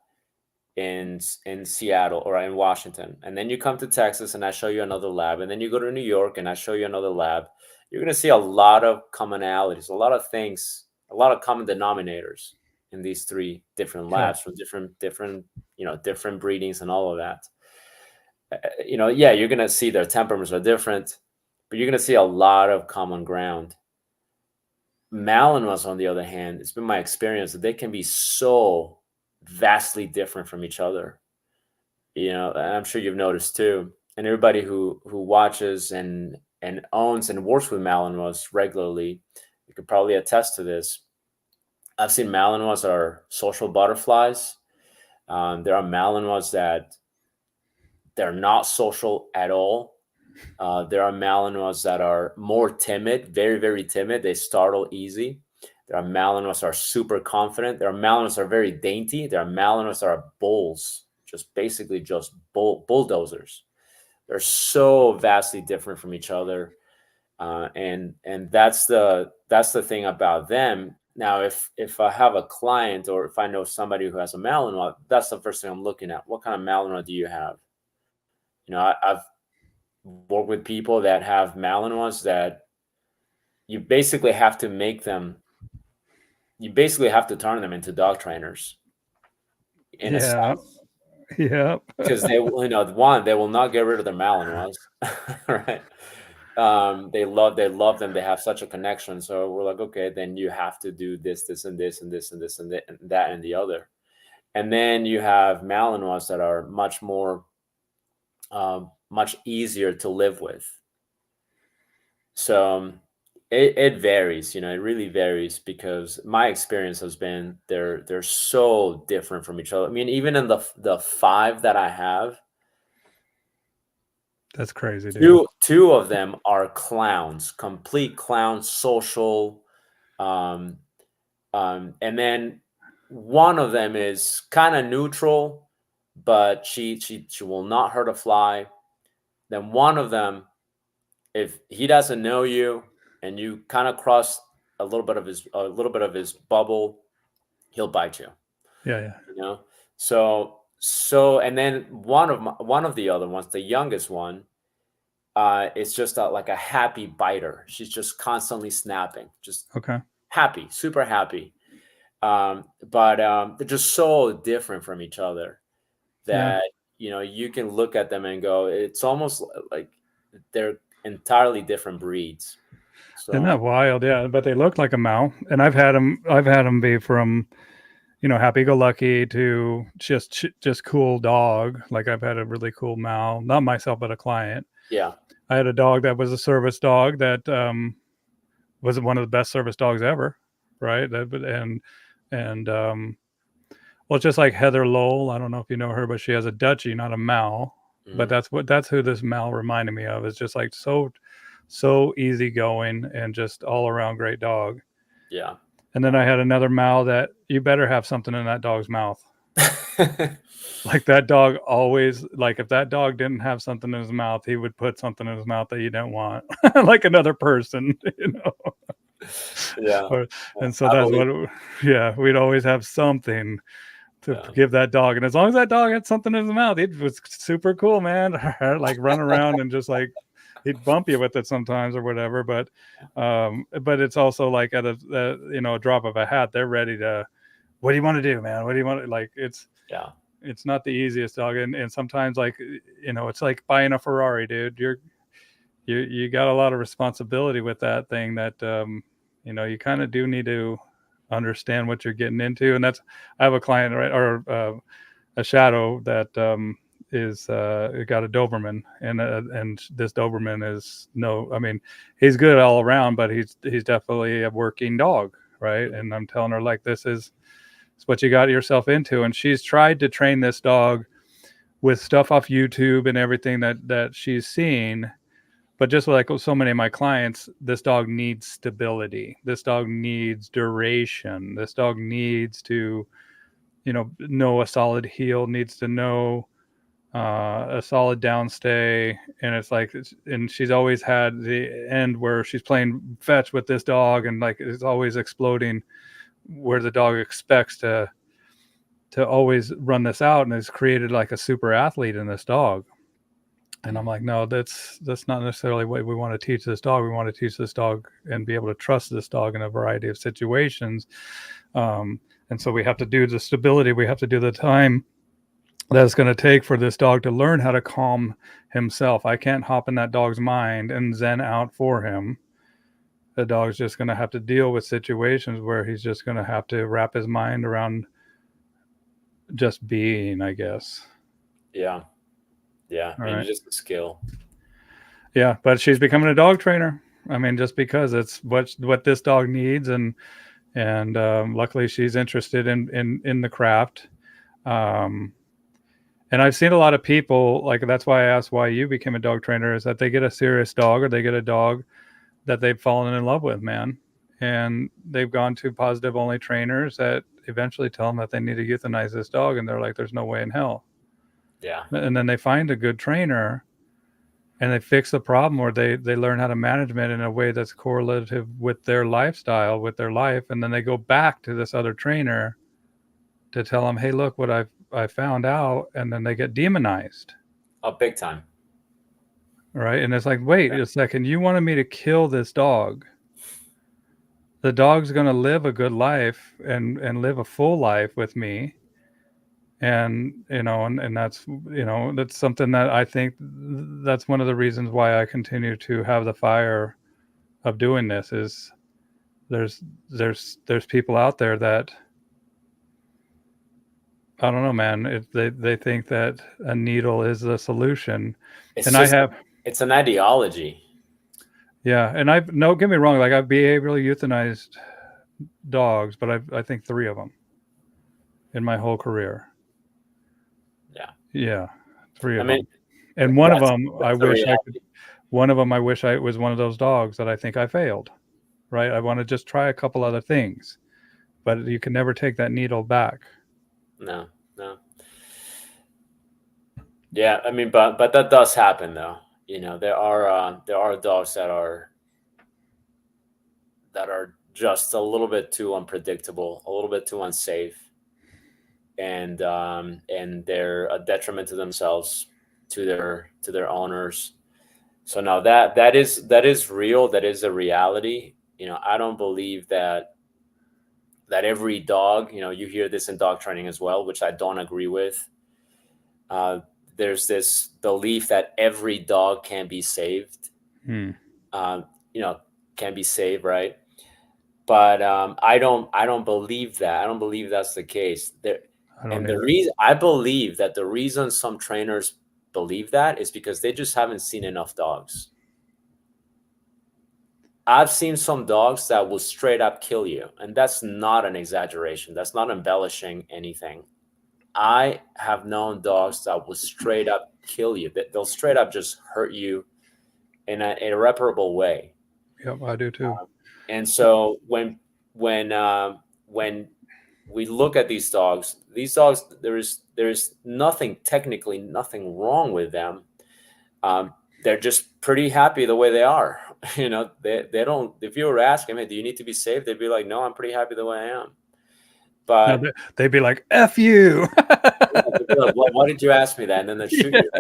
in Seattle or in Washington, and then you come to Texas and I show you another lab, and then you go to New York and I show you another lab, you're going to see a lot of commonalities, a lot of things, a lot of common denominators in these three different labs from different different breedings and all of that. You're going to see their temperaments are different, but you're going to see a lot of common ground. Malinois, on the other hand, it's been my experience that they can be so vastly different from each other. And I'm sure you've noticed too. And everybody who watches and owns and works with Malinois regularly, you could probably attest to this. I've seen Malinois that are social butterflies. There are Malinois that they're not social at all. There are Malinois that are more timid, very, very timid. They startle easy. There are Malinois that are super confident. There are Malinois that are very dainty. There are Malinois that are bulls, basically bulldozers. They're so vastly different from each other. And that's the thing about them. Now, if I have a client or if I know somebody who has a Malinois, that's the first thing I'm looking at. What kind of Malinois do you have? I've worked with people that have Malinois that you basically have to turn them into dog trainers in a Yeah. sense, Yeah. because they will not get rid of their Malinois, right? They love them. They have such a connection. So we're like, okay, then you have to do this, this, and this, and this, and this, and that, and the other. And then you have Malinois that are much more, much easier to live with. So it varies, it really varies, because my experience has been they're so different from each other. I mean, even in the 5 that I have, That's crazy, dude. two of them are clowns, complete clowns, social, and then one of them is kind of neutral, but she will not hurt a fly. Then one of them, if he doesn't know you and you kind of cross a little bit of his bubble, he'll bite you. Yeah. So and then one of the other ones, the youngest one, it's just like a happy biter. She's just constantly snapping, just Okay. happy, super happy. But they're just so different from each other that you can look at them and go, it's almost like they're entirely different breeds. Isn't So that wild? Yeah, but they look like a Mal, and I've had them be from, happy-go-lucky to just cool dog. Like, I've had a really cool Mal, not myself, but a client. yeah, I had a dog that was a service dog that was one of the best service dogs ever, right? Well, it's just like Heather Lowell. I don't know if you know her, but she has a Dutchie, not a Mal. But that's who this Mal reminded me of. It's just like so easygoing and just all around great dog. yeah. And then I had another Mal that you better have something in that dog's mouth. Like, that dog always, like, if that dog didn't have something in his mouth, he would put something in his mouth that you don't want, like another person, Yeah. And so that's we'd always have something to give that dog. And as long as that dog had something in his mouth, it was super cool, man. Like, run around and just like, he'd bump you with it sometimes or whatever. But it's also like at a drop of a hat, they're ready to, what do you want to do, man? What do you want to, like, it's not the easiest dog. And sometimes, like, it's like buying a Ferrari, dude. You got a lot of responsibility with that thing that, you kind of do need to understand what you're getting into. And I have a client, right, or a shadow that is got a Doberman, and this Doberman is he's good all around, but he's definitely a working dog, right? And I'm telling her, like, this is what you got yourself into. And she's tried to train this dog with stuff off YouTube and everything that she's seen. But just like so many of my clients, this dog needs stability. This dog needs duration. This dog needs to, know a solid heel, needs to know a solid downstay. And it's like, and she's always had the end where she's playing fetch with this dog, and like, it's always exploding where the dog expects to always run this out, and has created like a super athlete in this dog. And I'm like, no, that's not necessarily what we want to teach this dog. We want to teach this dog and be able to trust this dog in a variety of situations. And so we have to do the stability. We have to do the time that it's going to take for this dog to learn how to calm himself. I can't hop in that dog's mind and zen out for him. The dog's just going to have to deal with situations where he's just going to have to wrap his mind around just being, I guess. Yeah. Maybe just a skill. Yeah, but she's becoming a dog trainer. I mean, just because it's what this dog needs, and luckily she's interested in the craft. And I've seen a lot of people, like, that's why I asked why you became a dog trainer, is that they get a serious dog, or they get a dog that they've fallen in love with, man. And they've gone to positive only trainers that eventually tell them that they need to euthanize this dog. And they're like, there's no way in hell. Yeah. And then they find a good trainer, and they fix the problem, or they learn how to manage it in a way that's correlative with their lifestyle, with their life, and then they go back to this other trainer to tell them, hey, look what I found out, and then they get demonized. Oh, big time. Right? And it's like, wait a second, you wanted me to kill this dog. The dog's going to live a good life and live a full life with me. And, and that's, that's something that I think that's one of the reasons why I continue to have the fire of doing this is there's people out there that, I don't know, man, they think that a needle is the solution. It's it's an ideology. Yeah. And no, get me wrong. Like I've behaviorally euthanized dogs, but I think 3 of them in my whole career. Yeah. 3 of them. And one of them, I wish I was one of those dogs that I think I failed, right? I want to just try a couple other things, but you can never take that needle back. No. Yeah. I mean, but that does happen though. There are dogs that are just a little bit too unpredictable, a little bit too unsafe. And they're a detriment to themselves, to their owners. So now that is real. That is a reality. I don't believe that every dog. You hear this in dog training as well, which I don't agree with. There's this belief that every dog can be saved. Can be saved, right? But I don't believe that. I don't believe that's the case. I believe that the reason some trainers believe that is because they just haven't seen enough dogs. I've seen some dogs that will straight up kill you, and that's not an exaggeration. That's not embellishing anything. I have known dogs that will straight up kill you. They'll straight up just hurt you in an irreparable way. Yep, I do too. And so when we look at these dogs, there is technically nothing wrong with them. They're just pretty happy the way they are. They don't. If you were asking me, do you need to be saved? They'd be like, no, I'm pretty happy the way I am. But no, they'd be like, F you. Like, well, why didn't you ask me that? And then they'd shoot you.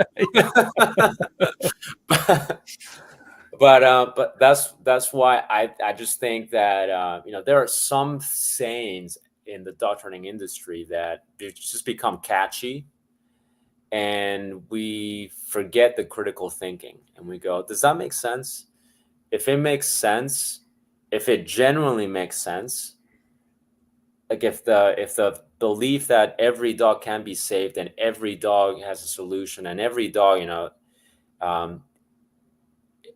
But that's why I just think that there are some sayings in the dog training industry that just become catchy, and we forget the critical thinking, and we go, does that make sense? If it makes sense, if it genuinely makes sense, like if the belief that every dog can be saved and every dog has a solution and every dog,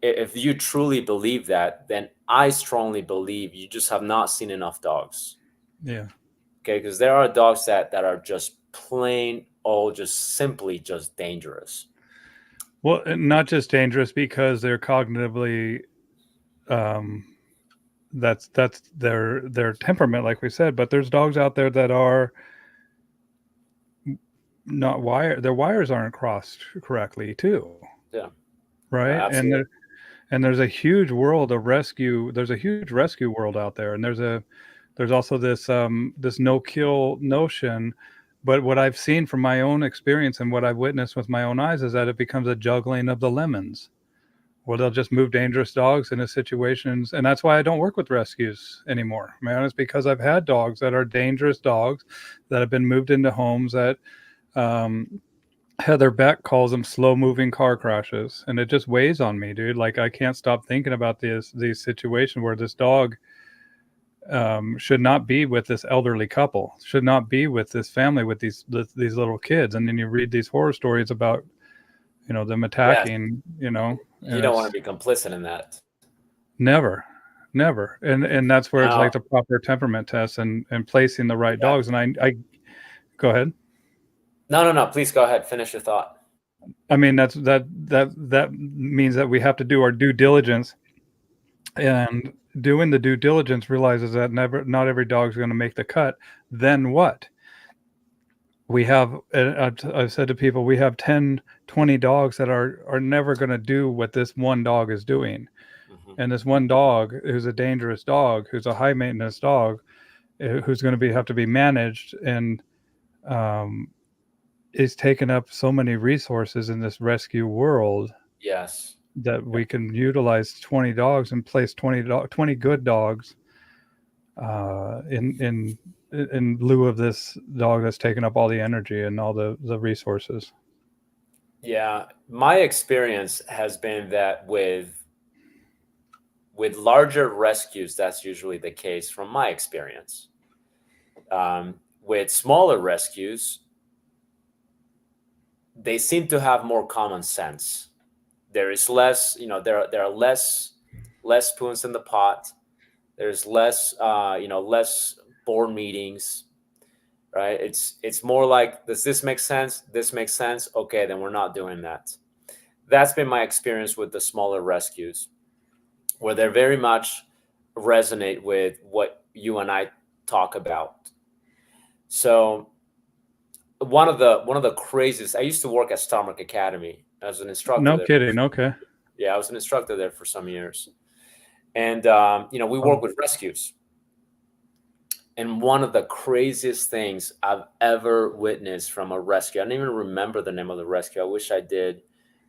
if you truly believe that, then I strongly believe you just have not seen enough dogs. Yeah. Okay, because there are dogs that are just plain old, just simply just dangerous. Well, not just dangerous because they're cognitively, that's their temperament, like we said. But there's dogs out there that are not wired. Their wires aren't crossed correctly, too. Yeah. Right. And there's a huge world of rescue. There's a huge rescue world out there, and there's also this this no-kill notion. But what I've seen from my own experience and what I've witnessed with my own eyes is that it becomes a juggling of the lemons, where they'll just move dangerous dogs into situations. And that's why I don't work with rescues anymore, man. It's because I've had dogs that are dangerous dogs that have been moved into homes that Heather Beck calls them slow-moving car crashes, and it just weighs on me, dude. Like I can't stop thinking about these situations where this dog should not be with this elderly couple, should not be with this family with these little kids, and then you read these horror stories about them attacking. You don't want to be complicit in that. Never, and that's where it's like the proper temperament test and placing the right dogs. And I go ahead. No. Please go ahead. Finish your thought. I mean, that means that we have to do our due diligence, and doing the due diligence realizes that not every dog is going to make the cut. Then what? we have, and I've said to people, we have 10, 20 dogs that are never going to do what this one dog is doing. Hmm. And this one dog, who's a dangerous dog, who's a high maintenance dog, who's going to have to be managed, and um, is taking up so many resources in this rescue world, Yes. that we can utilize 20 dogs and place 20 good dogs in lieu of this dog that's taking up all the energy and all the resources. Yeah, my experience has been that with larger rescues, that's usually the case from my experience. With smaller rescues, they seem to have more common sense. There is less, there are less spoons in the pot. There's less, less board meetings, right? It's more like, does this make sense? This makes sense. Okay, then we're not doing that. That's been my experience with the smaller rescues, where they very much resonate with what you and I talk about. So one of the craziest. I used to work at Starmark Academy as an instructor No there. kidding. Okay. Yeah, I was an instructor there for some years, and we work Oh, with rescues. And one of the craziest things I've ever witnessed from a rescue, I don't even remember the name of the rescue. I wish I did.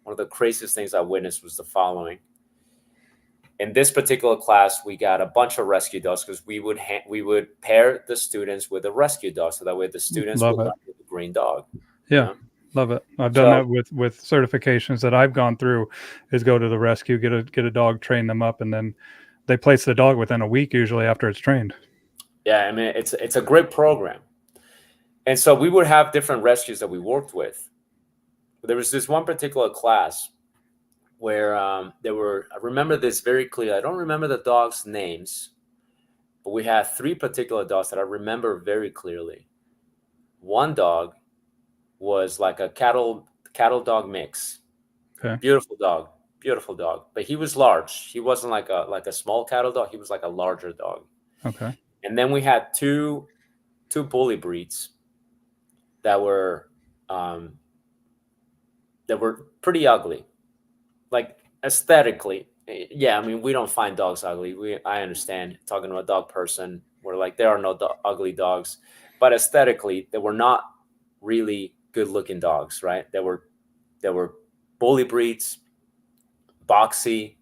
One of the craziest things I witnessed was the following. In this particular class, we got a bunch of rescue dogs because we would pair the students with a rescue dog, so that way the students would love learn it. with the green dog. You Yeah, know, love it. I've done so that with certifications that I've gone through. Is go to the rescue, get a dog, train them up, and then they place the dog within a week usually after it's trained. yeah, I mean it's a great program. And so we would have different rescues that we worked with. There was this one particular class where there were. I remember this very clearly. I don't remember the dogs' names, but we had three particular dogs that I remember very clearly. One dog was like a cattle dog mix. Okay. Beautiful dog, beautiful dog. But he was large. He wasn't like a small cattle dog. He was like a larger dog. Okay. And then we had two bully breeds that were um, pretty ugly, like aesthetically. Yeah, I mean we don't find dogs ugly. I understand, talking to a dog person. We're like, there are no ugly dogs, but aesthetically they were not really good looking dogs, right? They were bully breeds, boxy,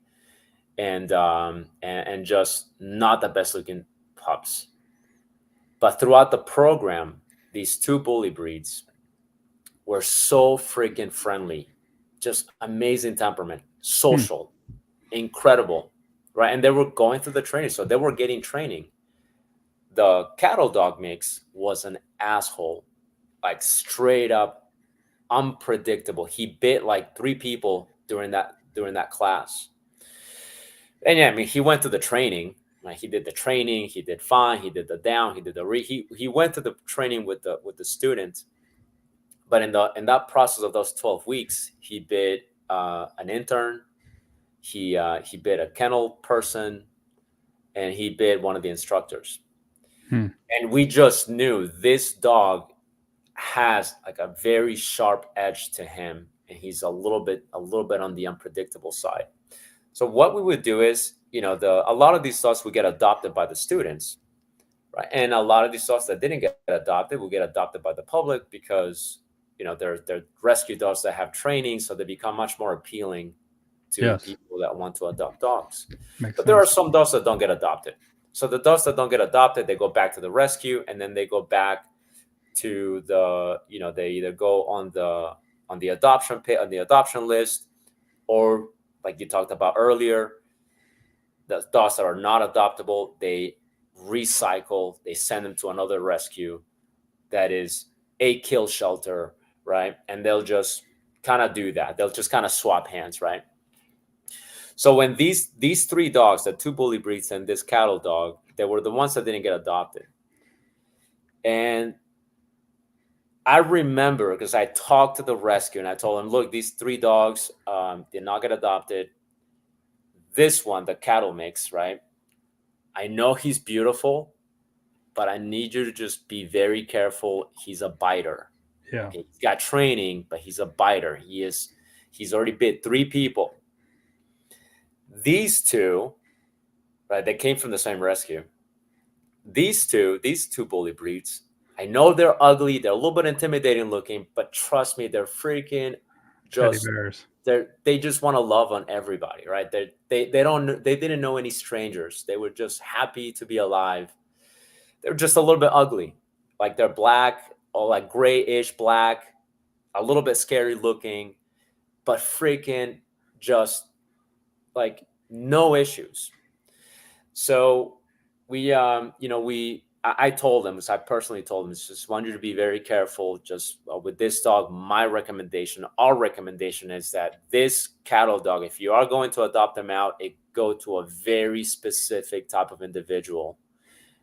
and just not the best looking pups. But throughout the program, these two bully breeds were so freaking friendly, just amazing temperament, Hmm. social, incredible, right? And they were going through the training, so they were getting training. The cattle dog mix was an asshole, like straight up unpredictable. He bit like three people during that class. And yeah, I mean, he went to the training. Like he did the training, he did fine, he did the down, he did the he went to the training with the student. But in that process of those 12 weeks, he bit an intern, he bit a kennel person, and he bit one of the instructors. Hmm. And we just knew this dog has like a very sharp edge to him, and he's a little bit on the unpredictable side. So what we would do is, a lot of these dogs would get adopted by the students, right? And a lot of these dogs that didn't get adopted will get adopted by the public because they're rescue dogs that have training, so they become much more appealing to Yes. people that want to adopt dogs. Makes But there are sense. some dogs that don't get adopted. So the dogs that don't get adopted, they go back to the rescue, and then they go back to they either go on the adoption list, or like you talked about earlier, the dogs that are not adoptable, they recycle, they send them to another rescue that is a kill shelter, right? And they'll just kind of do that. They'll just kind of swap hands, right? So when these three dogs, the two bully breeds and this cattle dog, they were the ones that didn't get adopted. And I remember because I talked to the rescue and I told them, look, these three dogs did not get adopted. This one, the cattle mix, right? I know he's beautiful, but I need you to just be very careful. He's a biter. Yeah. Okay, he's got training, but he's a biter. He's already bit 3 people. These two, right? They came from the same rescue. These two bully breeds. I know they're ugly. They're a little bit intimidating looking, but trust me, they're freaking Teddy just bears. they just want to love on everybody, right? They didn't know any strangers. They were just happy to be alive. They're just a little bit ugly, like they're black or like grayish black, a little bit scary looking, but freaking just like no issues. So I told him, so I personally told him, just want you to be very careful. Just with this dog, our recommendation is that this cattle dog, if you are going to adopt them out, it go to a very specific type of individual,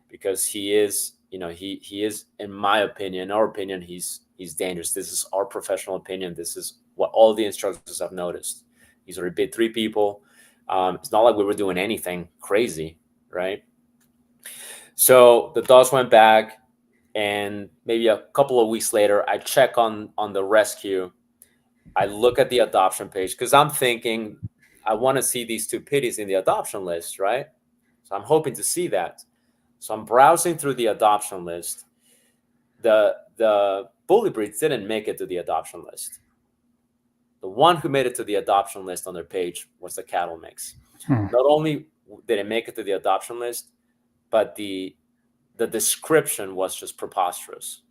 because he is, he is, in my opinion, our opinion, he's dangerous. This is our professional opinion. This is what all the instructors have noticed. He's already bit 3 people. It's not like we were doing anything crazy, right? So the dogs went back, and maybe a couple of weeks later, I check on the rescue. I look at the adoption page because I'm thinking I want to see these 2 pitties in the adoption list, right? So I'm hoping to see that. So I'm browsing through the adoption list. The bully breeds didn't make it to the adoption list. The one who made it to the adoption list on their page was the cattle mix. Not only did it make it to the adoption list, but the description was just preposterous.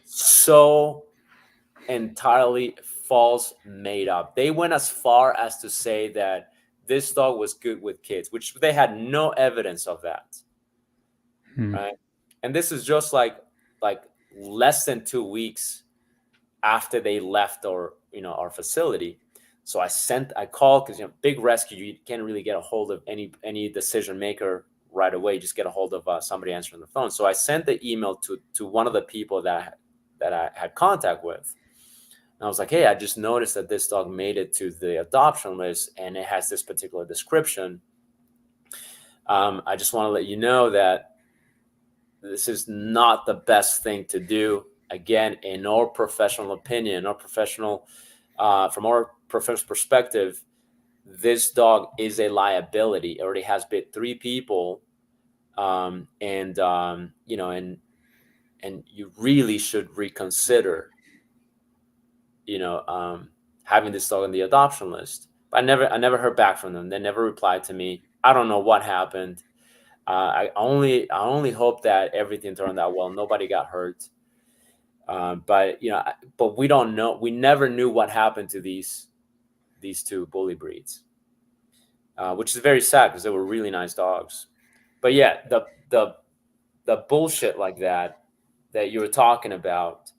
So entirely false, made up. They went as far as to say that this dog was good with kids, which they had no evidence of that. Right? And this is just like less than 2 weeks after they left our facility. So I called, because big rescue, you can't really get a hold of any decision maker right away. Just get a hold of somebody answering the phone. So I sent the email to one of the people that I had contact with. And I was like, hey, I just noticed that this dog made it to the adoption list, and it has this particular description. I just want to let you know that this is not the best thing to do. Again, in our professional opinion, from our professional perspective, this dog is a liability. It already has bit 3 people, and you really should reconsider, having this dog on the adoption list. But I never heard back from them. They never replied to me. I don't know what happened. I only hope that everything turned out well. Nobody got hurt. But we don't know. We never knew what happened to these 2 bully breeds, which is very sad because they were really nice dogs. But yeah, the bullshit like that you were talking about,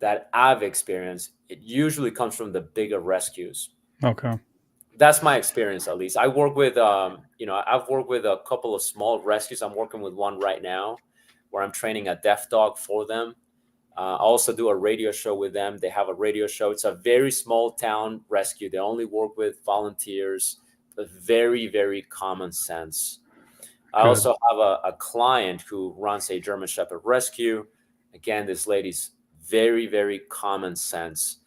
that I've experienced, it usually comes from the bigger rescues. Okay. That's my experience, at least. I work with, I've worked with a couple of small rescues. I'm working with one right now where I'm training a deaf dog for them. I also do a radio show with them. They have a radio show. It's a very small town rescue. They only work with volunteers, but very, very common sense. I also have a client who runs a German Shepherd rescue. Again, this lady's very, very common sense,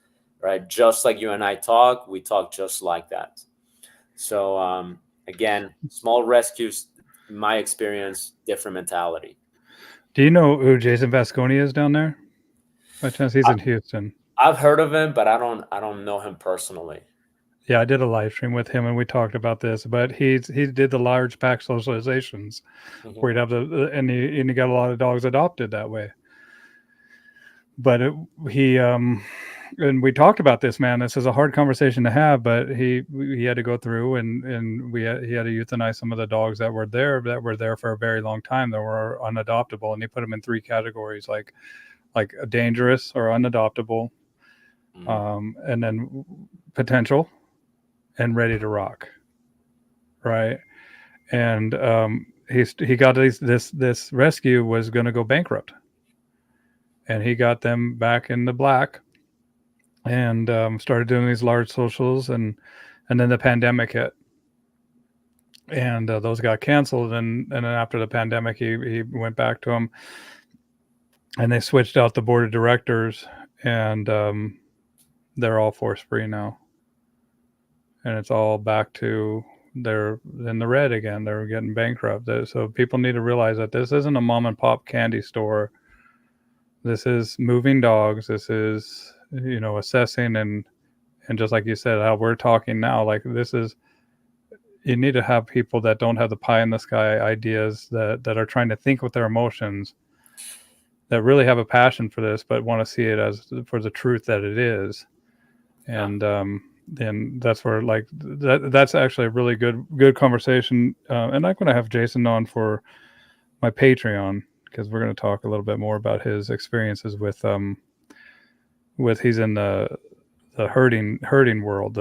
right? Just like you and I talk, we talk just like that. So again, small rescues, in my experience, different mentality. Do you know who Jason Vasconi is down there? By chance, he's in Houston. I've heard of him, but I don't know him personally. Yeah, I did a live stream with him and we talked about this, but he did the large pack socializations where he'd have and he got a lot of dogs adopted that way. But and we talked about this, man. This is a hard conversation to have, but he had to go through and he had to euthanize some of the dogs that were there for a very long time that were unadoptable, and he put them in 3 categories, like dangerous or unadoptable, and then potential and ready to rock, right? And he got this rescue was going to go bankrupt, and he got them back in the black, and started doing these large socials, and then the pandemic hit, and those got canceled, and then after the pandemic he went back to them, and they switched out the board of directors, and they're all force free now, and it's all back to they're in the red again. They're getting bankrupt. So people need to realize that this isn't a mom and pop candy store. This is moving dogs. This is, assessing and just like you said, how we're talking now, like this is, you need to have people that don't have the pie in the sky ideas, that are trying to think with their emotions, that really have a passion for this, but want to see it as for the truth that it is. And then that's where like that's actually a really good conversation. And I'm going to have Jason on for my Patreon, because we're going to talk a little bit more about his experiences with he's in the herding world,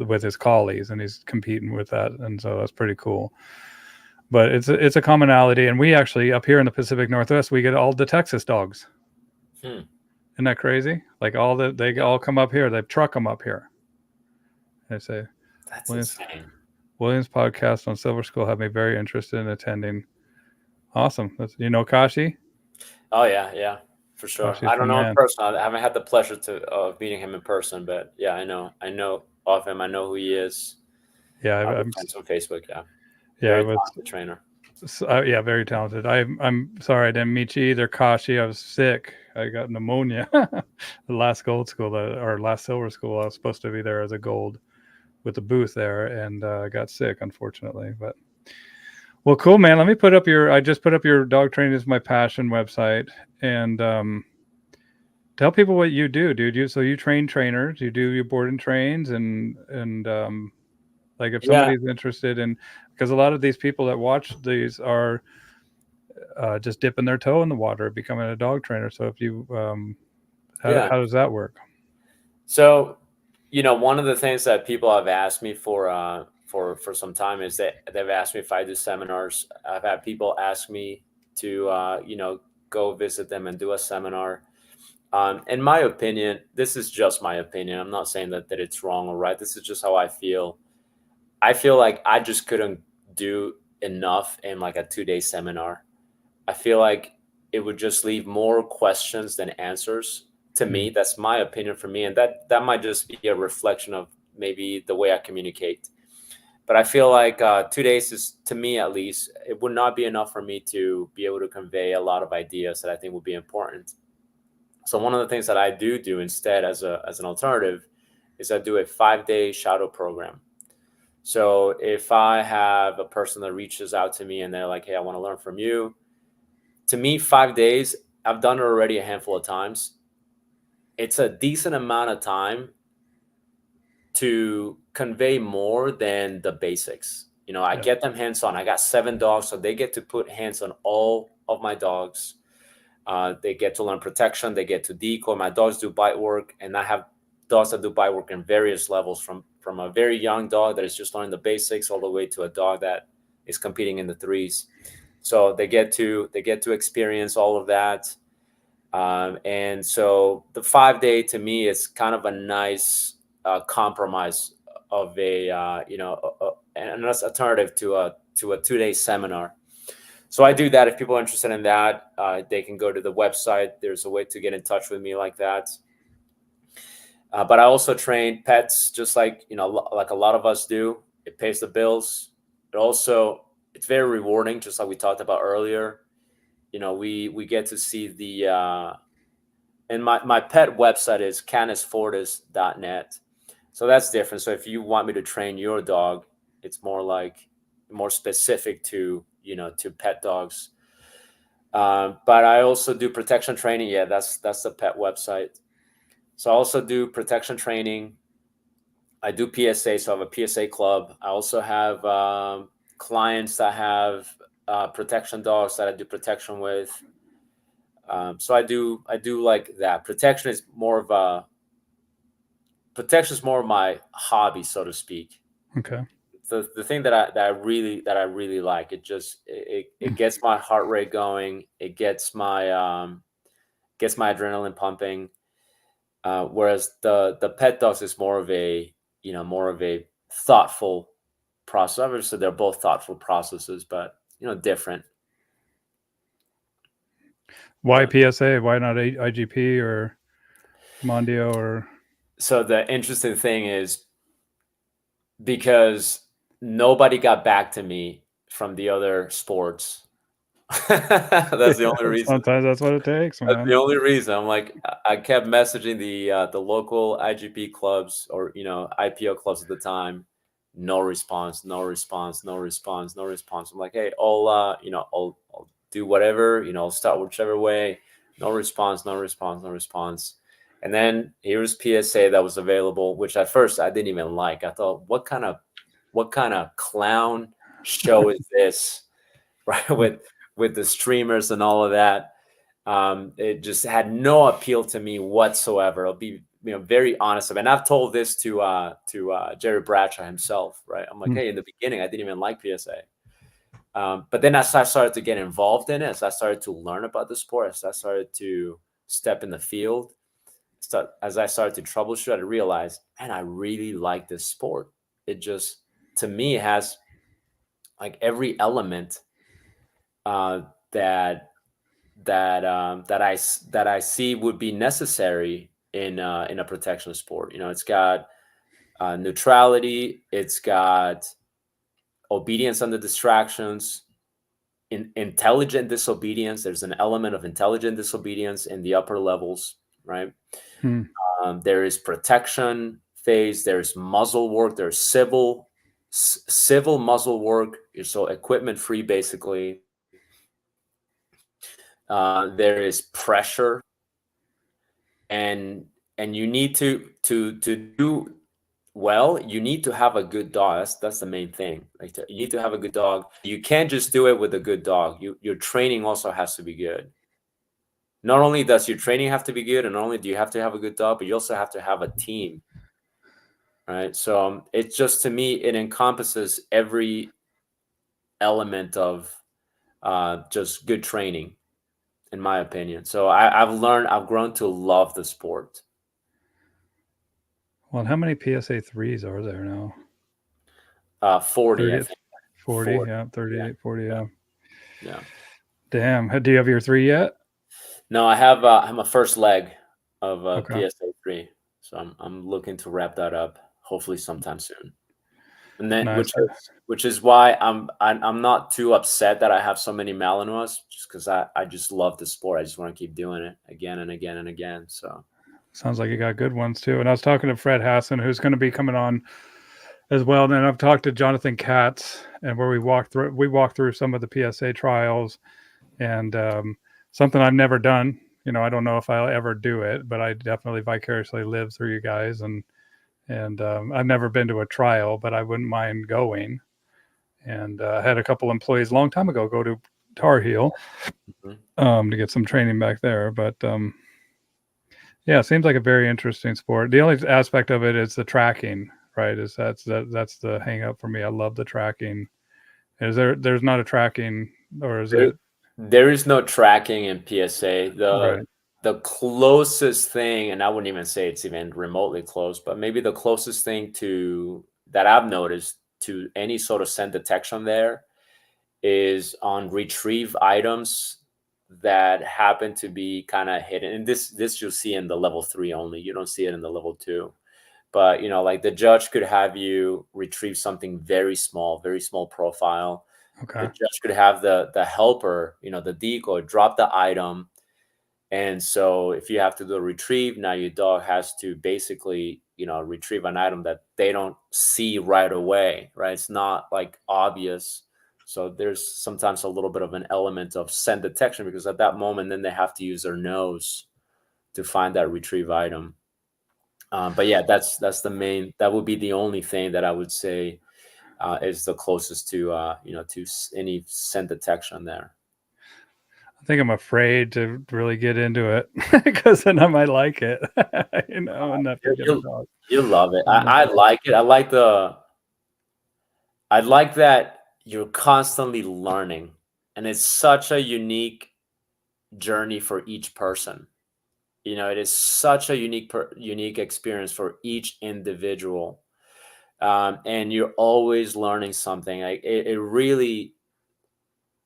with his collies, and he's competing with that, and so that's pretty cool. But it's a commonality, and we actually up here in the Pacific Northwest, we get all the Texas dogs. Isn't that crazy? Like they all come up here. They truck them up here. They say that's insane. William's podcast on Silver School had me very interested in attending. Awesome. Kashi? Oh yeah, for sure. Kashi's I don't know man. in person. I haven't had the pleasure of meeting him in person, but yeah, I know of him. I know who he is. Yeah, I'm friends on Facebook. Yeah, very talented trainer. Yeah, very talented. I'm sorry I didn't meet you either, Kashi. I was sick. I got pneumonia. The last gold school, or last silver school, I was supposed to be there as a gold with the booth there, and I got sick, unfortunately. But well, cool, man. Let me put up I just put up your Dog Training is My Passion website, and tell people what you do, dude. So you train trainers, you do your board and trains, and like if somebody's interested in, because a lot of these people that watch these are just dipping their toe in the water, becoming a dog trainer. So if you, how does that work? So, one of the things that people have asked me for some time is that they've asked me if I do seminars. I've had people ask me to, go visit them and do a seminar. In my opinion, this is just my opinion. I'm not saying that it's wrong or right. This is just how I feel. I feel like I just couldn't do enough in like a 2-day seminar. I feel like it would just leave more questions than answers to me. That's my opinion for me. And that might just be a reflection of maybe the way I communicate. But I feel like 2 days is, to me at least, it would not be enough for me to be able to convey a lot of ideas that I think would be important. So one of the things that I do instead as an alternative is I do a 5-day shadow program. So if I have a person that reaches out to me and they're like, hey, I want to learn from you. To me, 5 days, I've done it already a handful of times. It's a decent amount of time to convey more than the basics. I get them hands-on. I got 7 dogs, so they get to put hands on all of my dogs. They get to learn protection. They get to decoy. My dogs do bite work, and I have dogs that do bite work in various levels, from a very young dog that is just learning the basics all the way to a dog that is competing in the 3s. So they get to experience all of that. And so the 5-day to me is kind of a nice compromise of a nice alternative to a 2-day seminar. So I do that. If people are interested in that, they can go to the website. There's a way to get in touch with me like that. But I also train pets, just like like a lot of us do. It pays the bills. It's very rewarding, just like we talked about earlier. We get to see and my pet website is canisfortis.net. So that's different. So if you want me to train your dog, it's more specific to pet dogs. But I also do protection training. Yeah, that's the pet website. So I also do protection training. I do PSA. So I have a PSA club. I also have clients that have protection dogs that I do protection with. So I do like that. Protection is more of my hobby, so to speak. Okay. The thing that I really like, it gets my heart rate going. It gets my adrenaline pumping. Whereas the pet dogs is more of a thoughtful process. Obviously, they're both thoughtful processes, but different. Why PSA? Why not IGP or Mondio or? So the interesting thing is because nobody got back to me from the other sports. That's the only reason. Sometimes that's what it takes, That's man. the only reason. I'm like, I kept messaging the local IGP clubs or IPO clubs at the time. No response. No response. No response. No response. I'm like, hey, I'll do whatever. I'll start whichever way. No response. No response. No response. And then here's PSA that was available, which at first I didn't even like. I thought, what kind of clown show is this, right? With the streamers and all of that. It just had no appeal to me whatsoever. I'll be very honest. And I've told this to Jerry Bradshaw himself, right? I'm like, hey, in the beginning, I didn't even like PSA. But then as I started to get involved in it, as I started to learn about the sport, as I started to step in the field, as I started to troubleshoot, I realized, man, I really like this sport. It just, to me, has like every element that I see would be necessary in a protection sport. It's got neutrality, it's got obedience under distractions, intelligent disobedience. There's an element of intelligent disobedience in the upper levels, right? There is protection phase. There's muzzle work. There's civil muzzle work. So equipment free, basically. There is pressure, and you need to do well. You need to have a good dog. That's the main thing. Like you need to have a good dog. You can't just do it with a good dog. Your training also has to be good. Not only does your training have to be good, and not only do you have to have a good dog, but you also have to have a team, right? So it's just, to me, it encompasses every element of just good training, in my opinion. So I've grown to love the sport. Well, how many PSA 3s are there now? 40, 30, I think. 40, yeah, 38, yeah. 40, yeah. Yeah. Damn. Do you have your 3 yet? No, I have a first leg of Okay. PSA 3. So I'm looking to wrap that up hopefully sometime soon. And then Nice. which is why I'm not too upset that I have so many Malinois, just because I just love the sport. I just want to keep doing it again and again and again. So sounds like you got good ones too. And I was talking to Fred Hassan, who's going to be coming on as well. And then I've talked to Jonathan Katz, and where we walked through some of the PSA trials, and something I've never done. I don't know if I'll ever do it, but I definitely vicariously live through you guys. And I've never been to a trial, but I wouldn't mind going. And I had a couple employees a long time ago go to Tar Heel to get some training back there. But yeah, it seems like a very interesting sport. The only aspect of it is the tracking, right? That's the hang up for me. I love the tracking. There's not a tracking, or is it? There is no tracking in PSA. Right. The closest thing, and I wouldn't even say it's even remotely close, but maybe the closest thing that I've noticed to any sort of scent detection there is on retrieve items that happen to be kind of hidden. And this you'll see in the level 3 only. You don't see it in the level 2. But like the judge could have you retrieve something very small profile. Okay. The judge could have the helper, the decoy, drop the item. And so if you have to do a retrieve, now your dog has to basically, retrieve an item that they don't see right away, right? It's not like obvious. So there's sometimes a little bit of an element of scent detection, because at that moment, then they have to use their nose to find that retrieve item. But yeah, that would be the only thing that I would say is the closest to any scent detection there. I think I'm afraid to really get into it because then I might like it, and not forget a dog. You love it. I like it. I like that you're constantly learning, and it's such a unique journey for each person. It is such a unique experience for each individual. And you're always learning something. Like it really,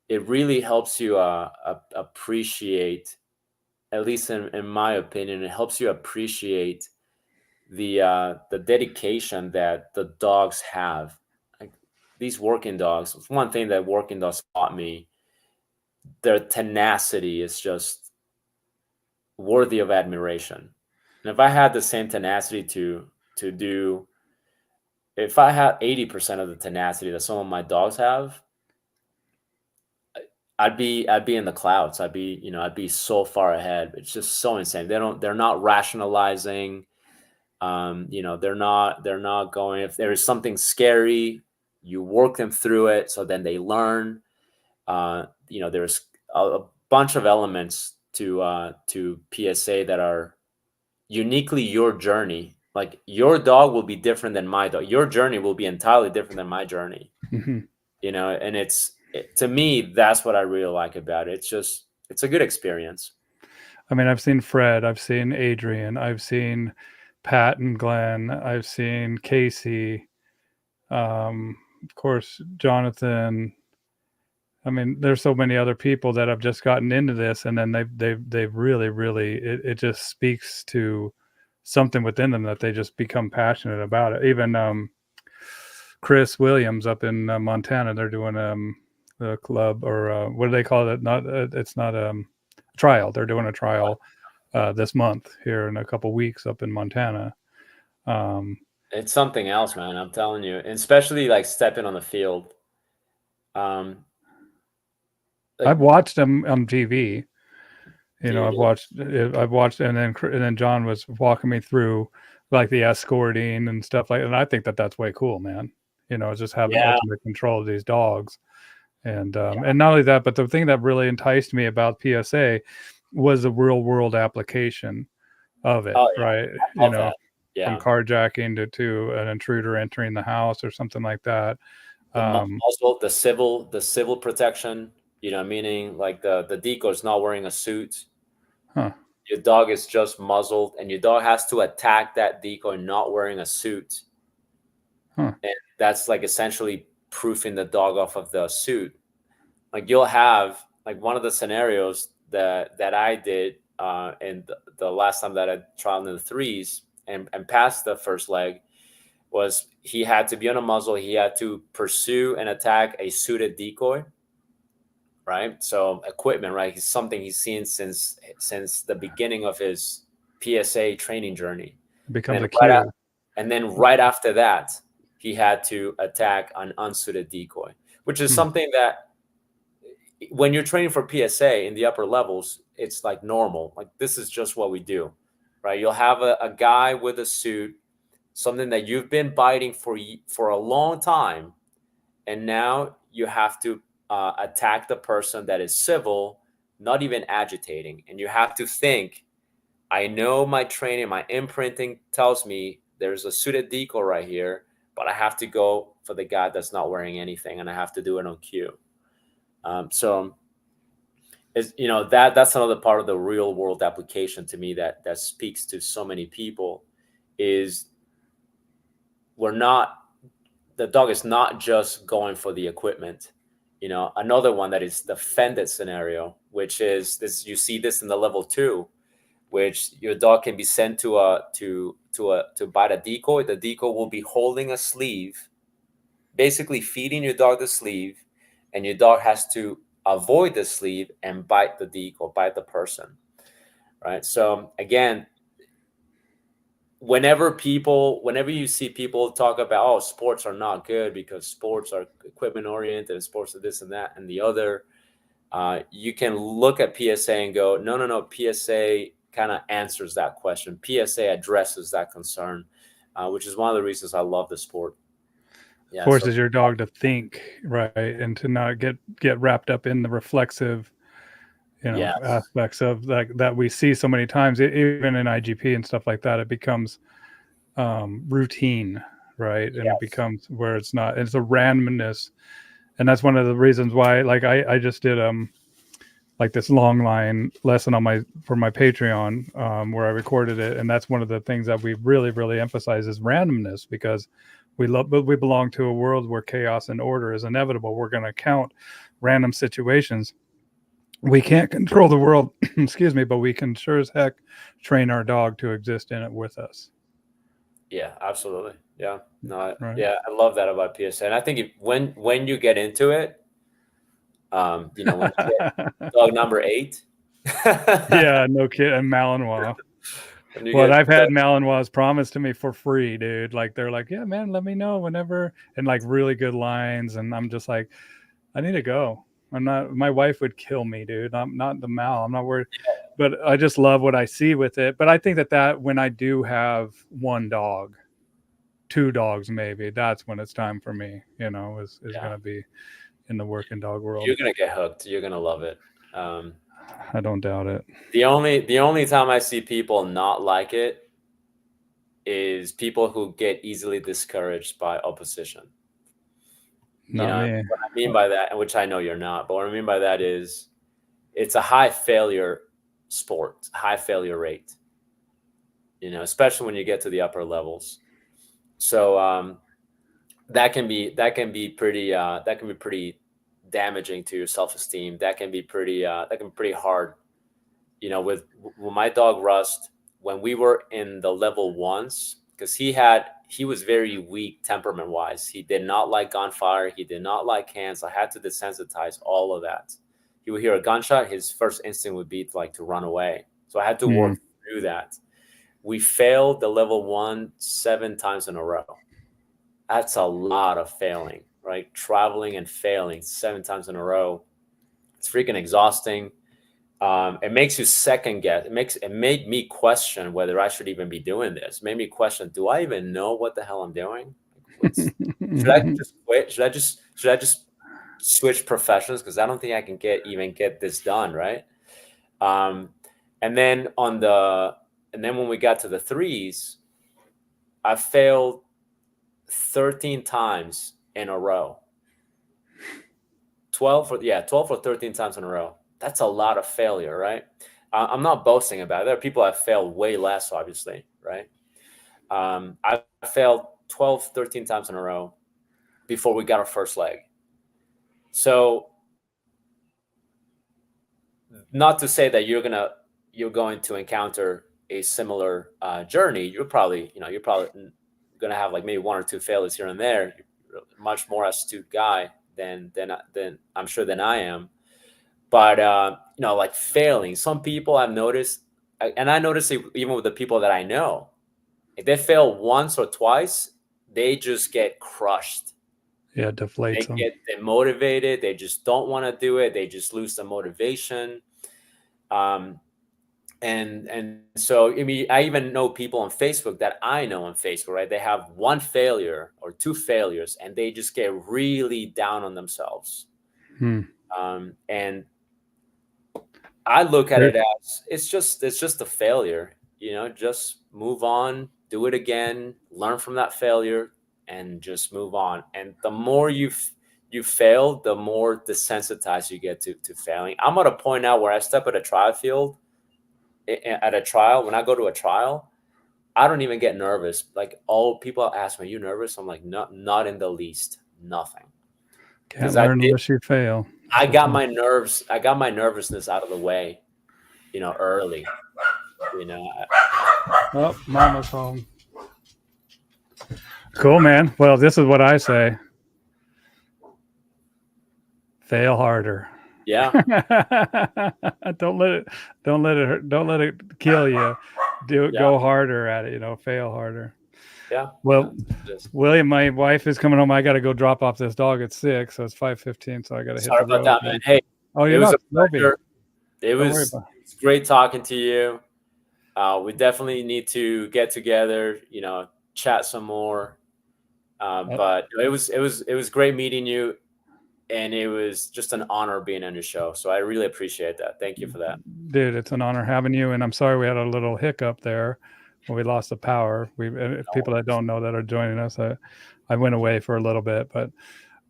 it really helps you appreciate, at least in my opinion, it helps you appreciate the dedication that the dogs have. Like these working dogs, one thing that working dogs taught me, their tenacity is just worthy of admiration. And if I had the same tenacity to do, if I had 80% of the tenacity that some of my dogs have, I'd be in the clouds. I'd be so far ahead. It's just so insane. They're not rationalizing. They're not going, if there is something scary, you work them through it. So then they learn. There's a bunch of elements to PSA that are uniquely your journey. Like your dog will be different than my dog. Your journey will be entirely different than my journey. Mm-hmm. And to me, that's what I really like about it. It's a good experience. I mean, I've seen Fred, I've seen Adrian, I've seen Pat and Glenn, I've seen Casey, of course, Jonathan. I mean, there's so many other people that have just gotten into this, and then they've really it just speaks to something within them that they just become passionate about it. Even Chris Williams up in Montana, they're doing the club, or what do they call it? Not it's not trial. They're doing a trial this month here in a couple weeks up in Montana. It's something else, man. I'm telling you, and especially like stepping on the field. I've watched them on TV. I've Dude, watched, and then John was walking me through like the escorting and stuff like, and I think that's way cool, man. Just having yeah, ultimate control of these dogs, and not only that, but the thing that really enticed me about PSA was the real world application of it, oh yeah, right? I love that. From Yeah, carjacking to an intruder entering the house or something like that. also the civil protection. Meaning like the decoy is not wearing a suit. Huh. Your dog is just muzzled, and your dog has to attack that decoy not wearing a suit. Huh. And that's like essentially proofing the dog off of the suit. Like you'll have like one of the scenarios that I did and the last time that I tried in the threes and passed the first leg was he had to be on a muzzle. He had to pursue and attack a suited decoy. Right. So equipment, right. He's something he's seen since the beginning of his PSA training journey. It becomes a Right cue. and then right after that, he had to attack an unsuited decoy, which is something that when you're training for PSA in the upper levels, it's like normal. Like this is just what we do, right? You'll have a guy with a suit, something that you've been biting for a long time, and now you have to attack the person that is civil, not even agitating, and you have to think. I know my training, my imprinting tells me there's a suited decoy right here, but I have to go for the guy that's not wearing anything, and I have to do it on cue. So that's another part of the real world application to me that speaks to so many people is the dog is not just going for the equipment. Another one that is the fended scenario, which is this, you see this in the level 2, which your dog can be sent to bite a decoy. The decoy will be holding a sleeve, basically feeding your dog the sleeve, and your dog has to avoid the sleeve and bite the decoy, bite the person, right? So again, whenever you see people talk about, oh, sports are not good because sports are equipment oriented and sports are this and that and the other, you can look at PSA and go, no, PSA kind of answers that question. PSA addresses that concern, which is one of the reasons I love the sport. Yeah, Forces your dog to think, right, and to not get wrapped up in the reflexive, yes. aspects of that we see so many times, even in IGP and stuff like that. It becomes routine, right, and it becomes where it's not. It's a randomness, and that's one of the reasons why. Like I just did like this long line lesson for my Patreon, where I recorded it, and that's one of the things that we really emphasize is randomness, because but we belong to a world where chaos and order is inevitable. We're going to count random situations. We can't control the world, excuse me, but we can sure as heck train our dog to exist in it with us. Yeah, absolutely. Yeah. No, Right. yeah, I love that about PSA. And I think when you get into it, when you get dog number 8. Yeah, no kid. And Malinois. Well, I've had Malinois promised to me for free, dude. Like they're like, yeah, man, let me know whenever, and like really good lines. And I'm just like, I need to go. I'm not. My wife would kill me, dude. I'm not the Mal. I'm not worried, but I just love what I see with it. But I think that when I do have one dog, 2 dogs, maybe that's when it's time for me. Is going to be in the working dog world. You're gonna get hooked. You're gonna love it. I don't doubt it. The only time I see people not like it is people who get easily discouraged by opposition. Not me. What I mean by that, which I know you're not, but what I mean by that is it's a high failure sport, high failure rate, especially when you get to the upper levels. So that can be pretty damaging to your self-esteem. That can be pretty hard. With my dog Rust, when we were in the level 1s, because he was very weak temperament wise. He did not like gunfire. He did not like hands. I had to desensitize all of that. He would hear a gunshot. His first instinct would be to run away. So I had to work through that. We failed the level 1 7 times in a row. That's a lot of failing, right? Traveling and failing 7 times in a row. It's freaking exhausting. It makes you second guess. It made me question whether I should even be doing this. It made me question, do I even know what the hell I'm doing? Should I just quit? Should I just switch professions? Because I don't think I can get this done, right? And then when we got to the 3s, I failed 13 times in a row. 12 or 13 times in a row. That's a lot of failure, right? I'm not boasting about it. There are people that failed way less, obviously, right? I failed 12, 13 times in a row before we got our first leg. So not to say that you're going to encounter a similar journey. You're probably going to have like maybe 1 or 2 failures here and there. You're a much more astute guy than I'm sure than I am. But, like failing, some people I've noticed, and I notice it even with the people that I know, if they fail once or twice, they just get crushed. Yeah, deflates them. They get demotivated. They just don't want to do it. They just lose the motivation. And so, I mean, I even know people on Facebook that I know on Facebook, right? They have 1 failure or 2 failures, and they just get really down on themselves. And I look at it as it's just a failure, just move on, do it again, learn from that failure, and just move on. And the more you fail, the more desensitized you get to failing. I'm at a point now where I step at a trial field, when I go to a trial, I don't even get nervous. Like all people ask me, "Are you nervous?" I'm like, not in the least, nothing. Can't learn unless you fail. I got my nervousness out of the way, early. Oh, Mama's home. Cool, man. Well, this is what I say. Fail harder. Yeah. Don't let it kill you. Go harder at it, fail harder. Yeah. Well, William, my wife is coming home. I got to go drop off this dog at 6, so it's 5:15. So I got to hit the road. Sorry about that, man. Hey, it was a pleasure. It was great talking to you. We definitely need to get together, chat some more. But it was great meeting you, and it was just an honor being on your show. So I really appreciate that. Thank you for that, dude. It's an honor having you, and I'm sorry we had a little hiccup there. When we lost the power, people that don't know that are joining us, I went away for a little bit, but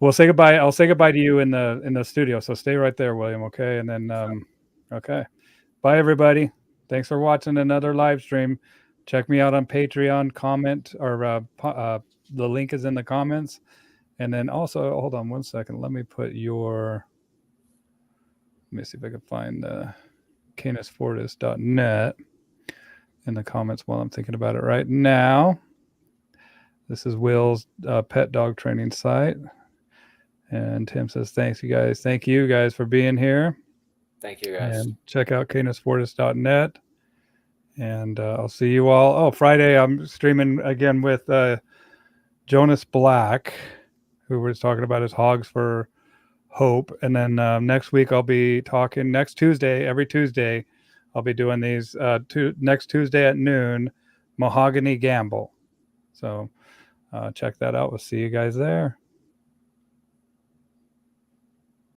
we'll say goodbye. I'll say goodbye to you in the studio. So stay right there, William. Okay. And then, okay. Bye everybody. Thanks for watching another live stream. Check me out on Patreon, comment or the link is in the comments. And then also, hold on one second. Let me put let me see if I can find canisfortis.net in the comments while I'm thinking about it right now. This is Will's pet dog training site. And Tim says, thanks, you guys. Thank you guys for being here. Thank you, guys. And check out canisfortis.net. And I'll see you all. Oh, Friday, I'm streaming again with Jonas Black, who was talking about his Hogs for Hope. And then next week, I'll be talking next Tuesday, every Tuesday, I'll be doing these next Tuesday at noon, Mahogany Gamble. So check that out. We'll see you guys there.